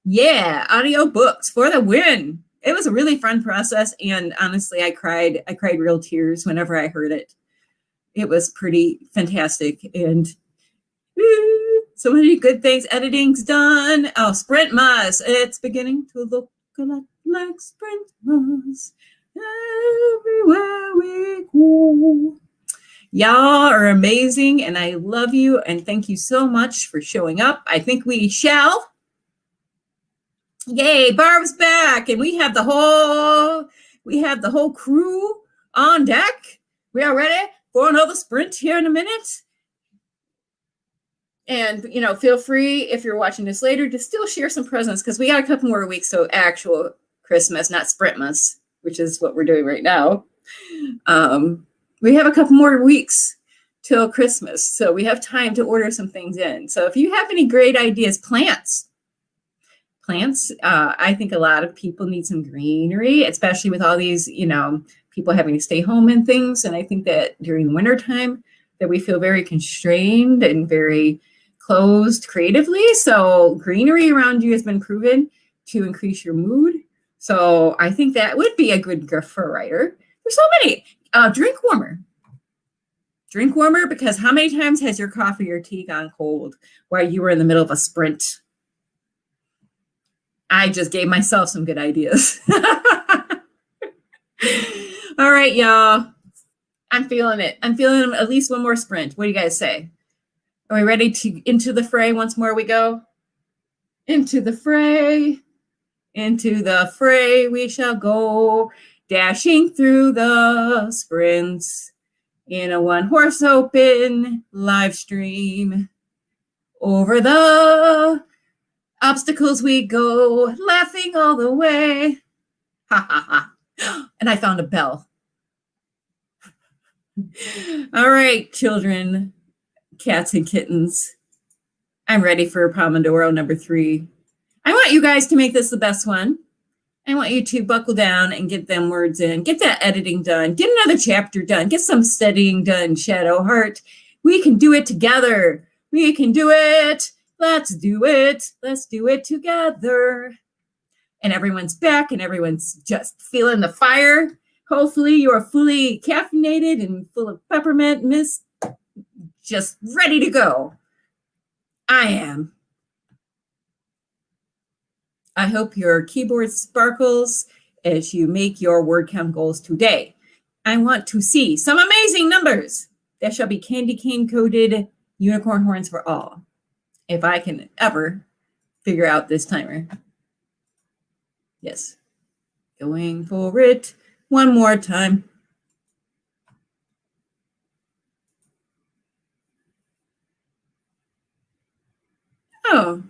audio books for the win. It was a really fun process, and honestly, I cried real tears whenever I heard it. It was pretty fantastic, and so many good things. Editing's done. Oh, Sprint Moss. It's beginning to look a lot like Sprint Moss everywhere we go. Y'all are amazing, and I love you, and thank you so much for showing up. I think we shall. Yay, Barb's back, and we have the whole crew on deck. We are ready for another sprint here in a minute. And, feel free, if you're watching this later, to still share some presents, because we got a couple more weeks, so actual Christmas, not Sprintmas, which is what we're doing right now. We have a couple more weeks till Christmas, so we have time to order some things in. So if you have any great ideas, plants, I think a lot of people need some greenery, especially with all these, people having to stay home and things. And I think that during wintertime that we feel very constrained and very closed creatively. So greenery around you has been proven to increase your mood. So I think that would be a good gift for a writer. There's so many. Drink warmer. Drink warmer, because how many times has your coffee or tea gone cold while you were in the middle of a sprint? I just gave myself some good ideas. All right, y'all. I'm feeling it. I'm feeling at least one more sprint. What do you guys say? Are we ready to into the fray once more we go? Into the fray. Into the fray we shall go, dashing through the sprints in a one-horse open live stream. Over the obstacles we go, laughing all the way. Ha ha ha. And I found a bell. All right, children, cats and kittens. I'm ready for Pomodoro number 3. I want you guys to make this the best one. I want you to buckle down and get them words in. Get that editing done. Get another chapter done. Get some studying done, Shadow Heart. We can do it together. We can do it. Let's do it. Let's do it together. And everyone's back and everyone's just feeling the fire. Hopefully you're fully caffeinated and full of peppermint mist, just ready to go. I am. I hope your keyboard sparkles as you make your word count goals today. I want to see some amazing numbers that shall be candy cane coated unicorn horns for all, if I can ever figure out this timer. Yes. Going for it one more time. Oh.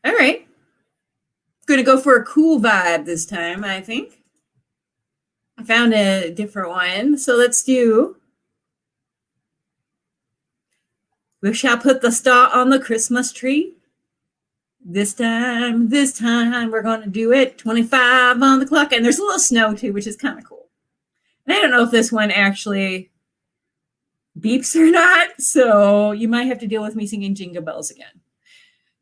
All right. Going to go for a cool vibe this time, I think. I found a different one. So let's do We Shall Put the Star on the Christmas Tree. This time, we're going to do it. 25 on the clock. And there's a little snow too, which is kind of cool. And I don't know if this one actually beeps or not. So you might have to deal with me singing Jingle Bells again.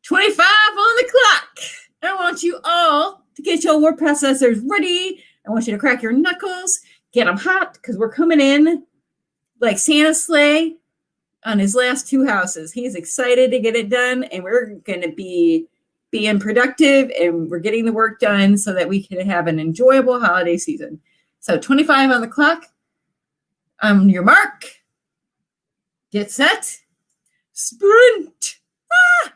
25 on the clock. I want you all to get your word processors ready. I want you to crack your knuckles, get them hot, because we're coming in like Santa's sleigh on his last 2 houses. He's excited to get it done, and we're going to be being productive, and we're getting the work done so that we can have an enjoyable holiday season. So 25 on the clock. On your mark. Get set. Sprint. Ah!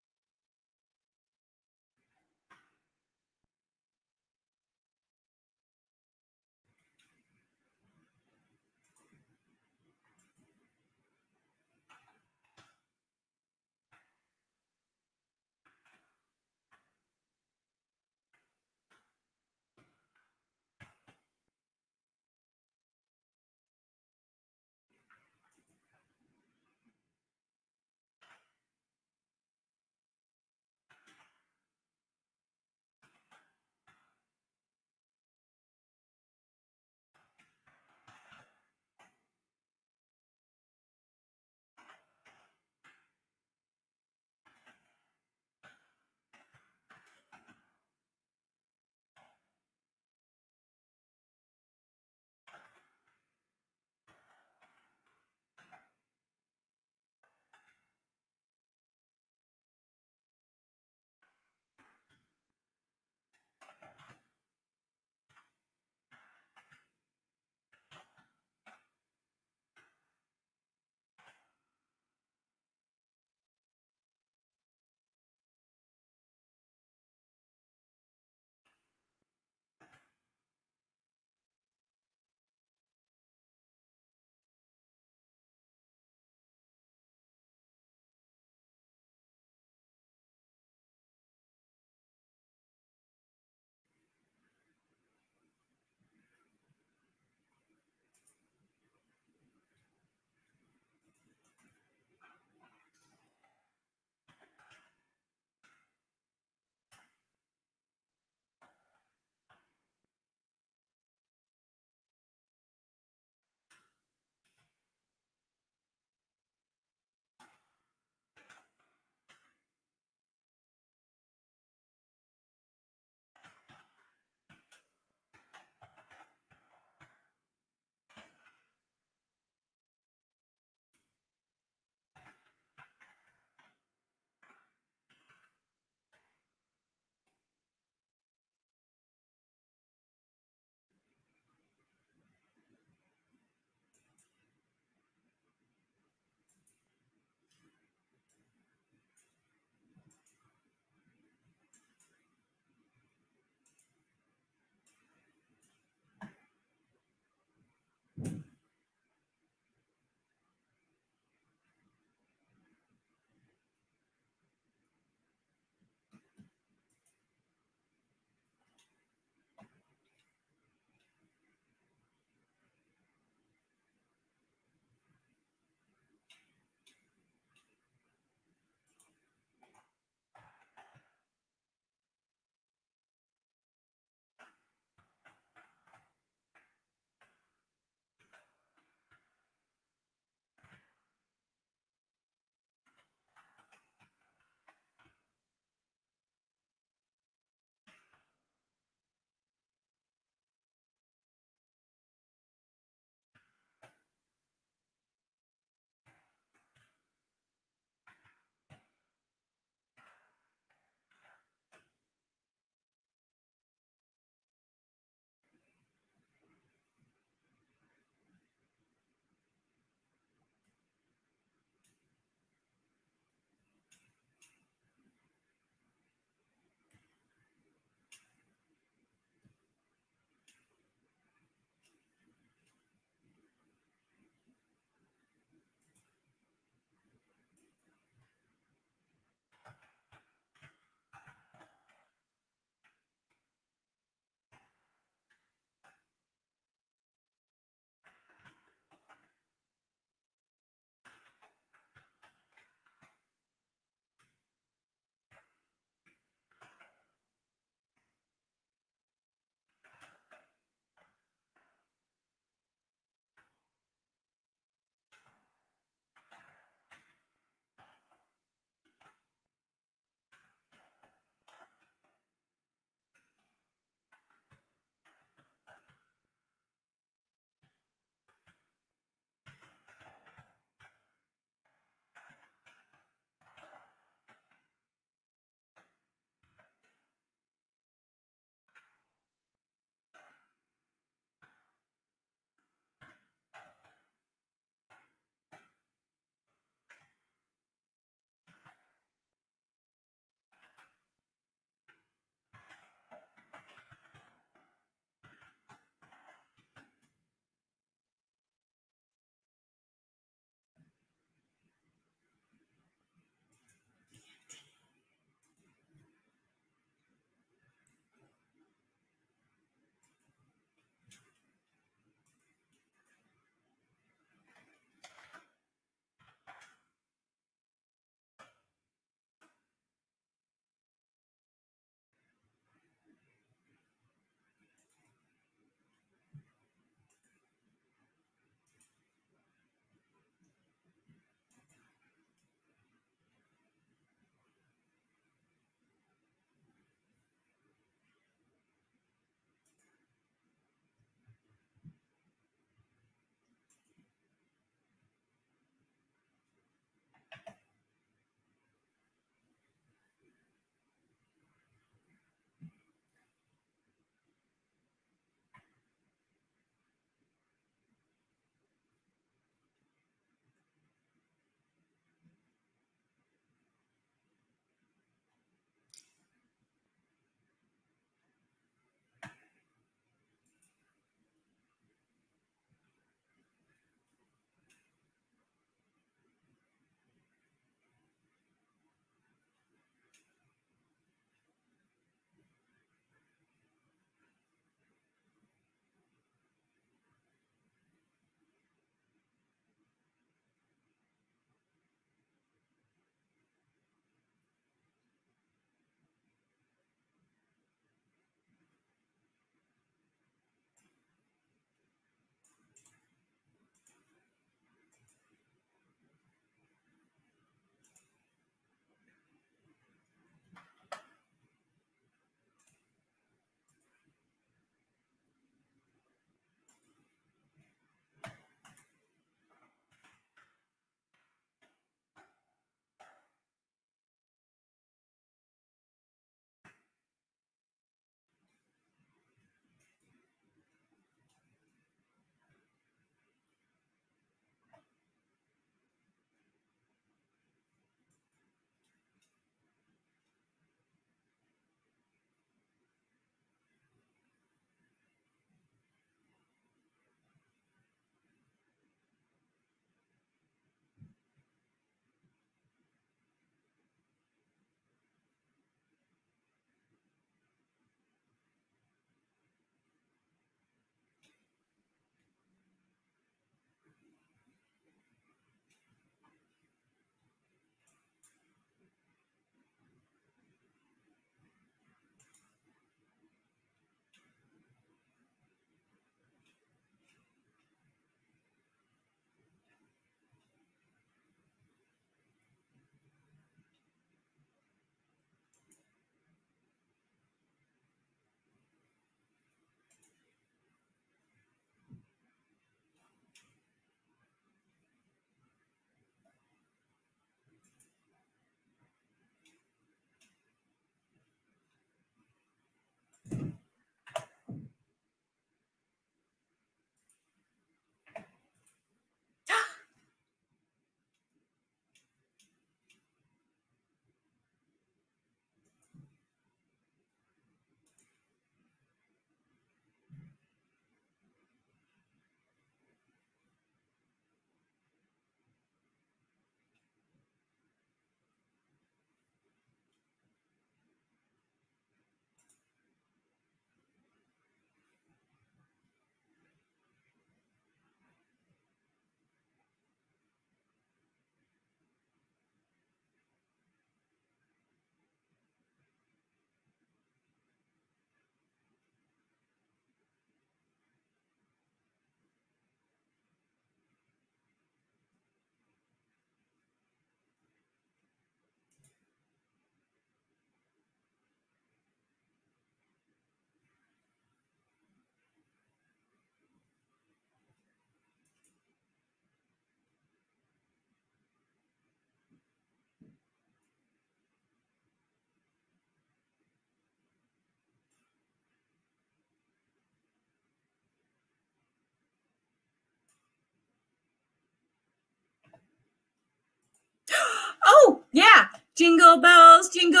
jingle bells, jingle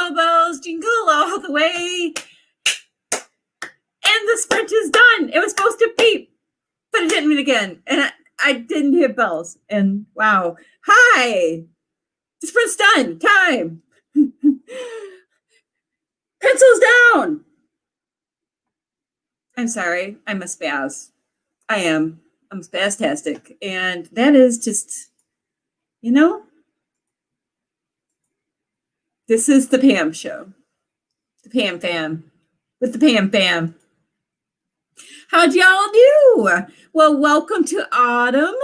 all the way. And the sprint is done. It was supposed to beep, but it didn't again. And I didn't hit bells. And wow. Hi. The sprint's done. Time. Pencils down. I'm sorry. I'm a spaz. I am. I'm spastastic. And that is just, this is the Pam show. The Pam fam. With the Pam fam. How'd y'all do? Well, welcome to autumn.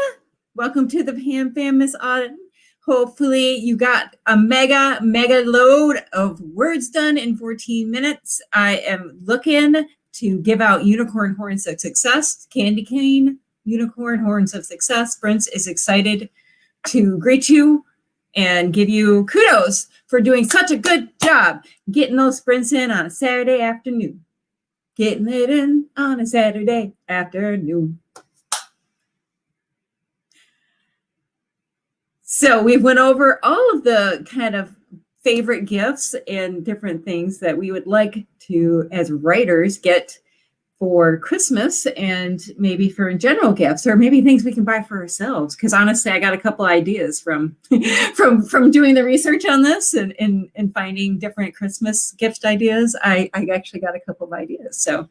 Welcome to the Pam fam, Miss Autumn. Hopefully you got a mega load of words done in 14 minutes. I am looking to give out unicorn horns of success, candy cane, unicorn horns of success. Prince is excited to greet you and give you kudos for doing such a good job getting those sprints in on a Saturday afternoon. Getting it in on a Saturday afternoon. So we went over all of the kind of favorite gifts and different things that we would like to, as writers, get for Christmas and maybe for general gifts, or maybe things we can buy for ourselves. Because honestly, I got a couple ideas from doing the research on this and finding different Christmas gift ideas. I actually got a couple of ideas. So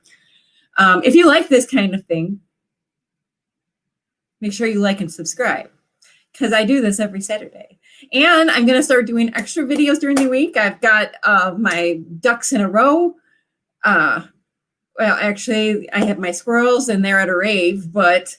if you like this kind of thing, make sure you like and subscribe, because I do this every Saturday. And I'm going to start doing extra videos during the week. I've got my ducks in a row. Well, actually, I have my squirrels and they're at a rave, but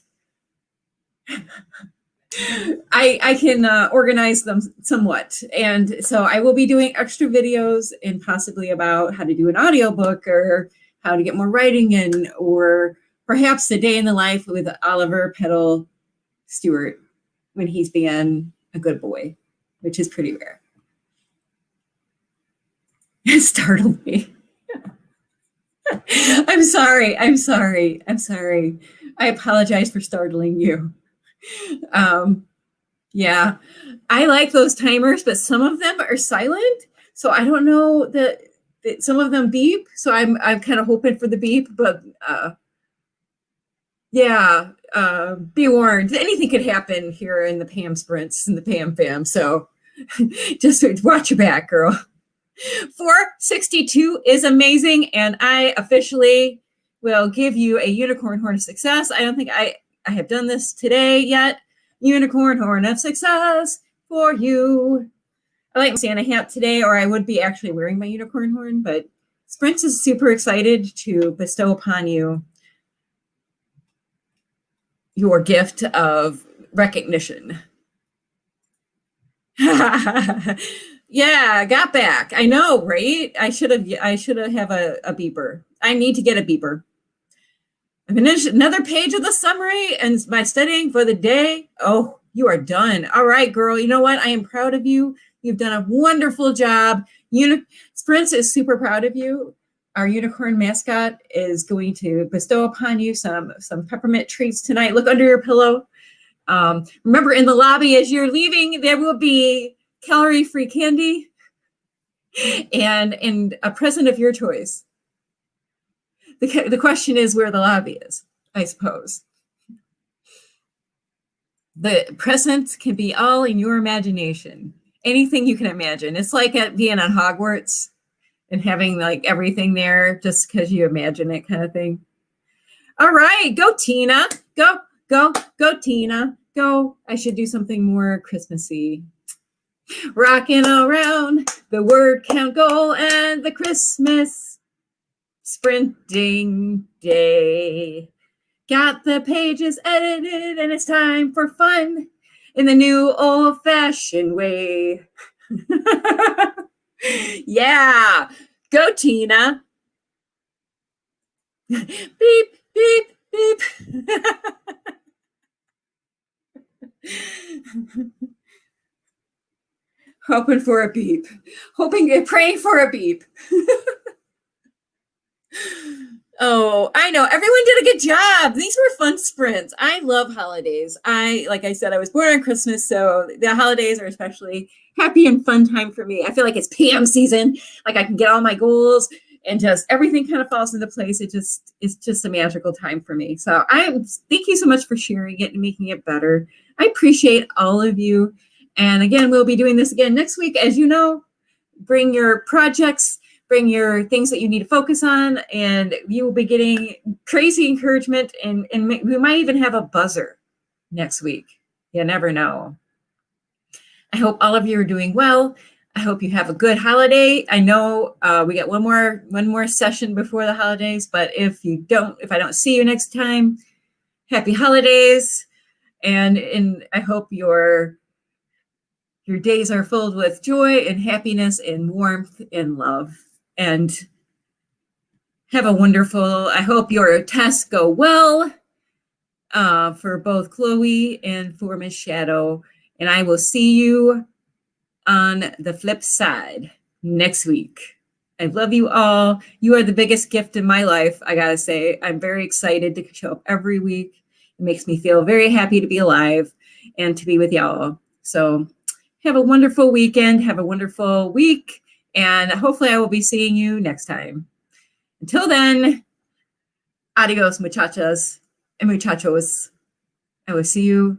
I can organize them somewhat. And so I will be doing extra videos and possibly about how to do an audiobook or how to get more writing in, or perhaps a day in the life with Oliver Peddle Stewart when he's being a good boy, which is pretty rare. It startled me. I'm sorry. I apologize for startling you. Yeah, I like those timers, but some of them are silent. So I don't know that some of them beep. So I'm kind of hoping for the beep, but yeah, be warned. Anything could happen here in the Pam sprints and the Pam fam. So just watch your back, girl. 462 is amazing, and I officially will give you a unicorn horn of success. I don't think I have done this today yet. Unicorn horn of success for you. I like my Santa hat today, or I would be actually wearing my unicorn horn, but Sprint is super excited to bestow upon you your gift of recognition. Yeah, got back. I know, right? I should have have a beeper. I need to get a beeper. I finished another page of the summary and my studying for the day. Oh, you are done. All right, girl. You know what? I am proud of you. You've done a wonderful job. Sprint is super proud of you. Our unicorn mascot is going to bestow upon you some peppermint treats tonight. Look under your pillow. Remember, in the lobby as you're leaving, there will be calorie-free candy and a present of your choice. The question is where the lobby is, I suppose. The presents can be all in your imagination. Anything you can imagine. It's like being on Hogwarts and having like everything there just because you imagine it, kind of thing. All right, go Tina. Go Tina. Go. I should do something more Christmassy. Rocking around the word count goal and the Christmas sprinting day. Got the pages edited and it's time for fun in the new old-fashioned way. Yeah, go Tina. Beep, beep, beep. Hoping for a beep. Praying for a beep. Oh, I know. Everyone did a good job. These were fun sprints. I love holidays. Like I said, I was born on Christmas, so the holidays are especially happy and fun time for me. I feel like it's PM season. Like I can get all my goals and just everything kind of falls into place. It's just a magical time for me. So thank you so much for sharing it and making it better. I appreciate all of you. And again, we'll be doing this again next week. As you know, bring your projects, bring your things that you need to focus on, and you will be getting crazy encouragement. And we might even have a buzzer next week. You never know. I hope all of you are doing well. I hope you have a good holiday. I know we got one more session before the holidays, but if I don't see you next time, happy holidays. And I hope your days are filled with joy and happiness and warmth and love. And have a wonderful, I hope your tests go well for both Chloe and for Miss Shadow. And I will see you on the flip side next week. I love you all. You are the biggest gift in my life, I gotta say. I'm very excited to show up every week. It makes me feel very happy to be alive and to be with y'all. So have a wonderful weekend. Have a wonderful week. And hopefully I will be seeing you next time. Until then, adios, muchachas and muchachos. I will see you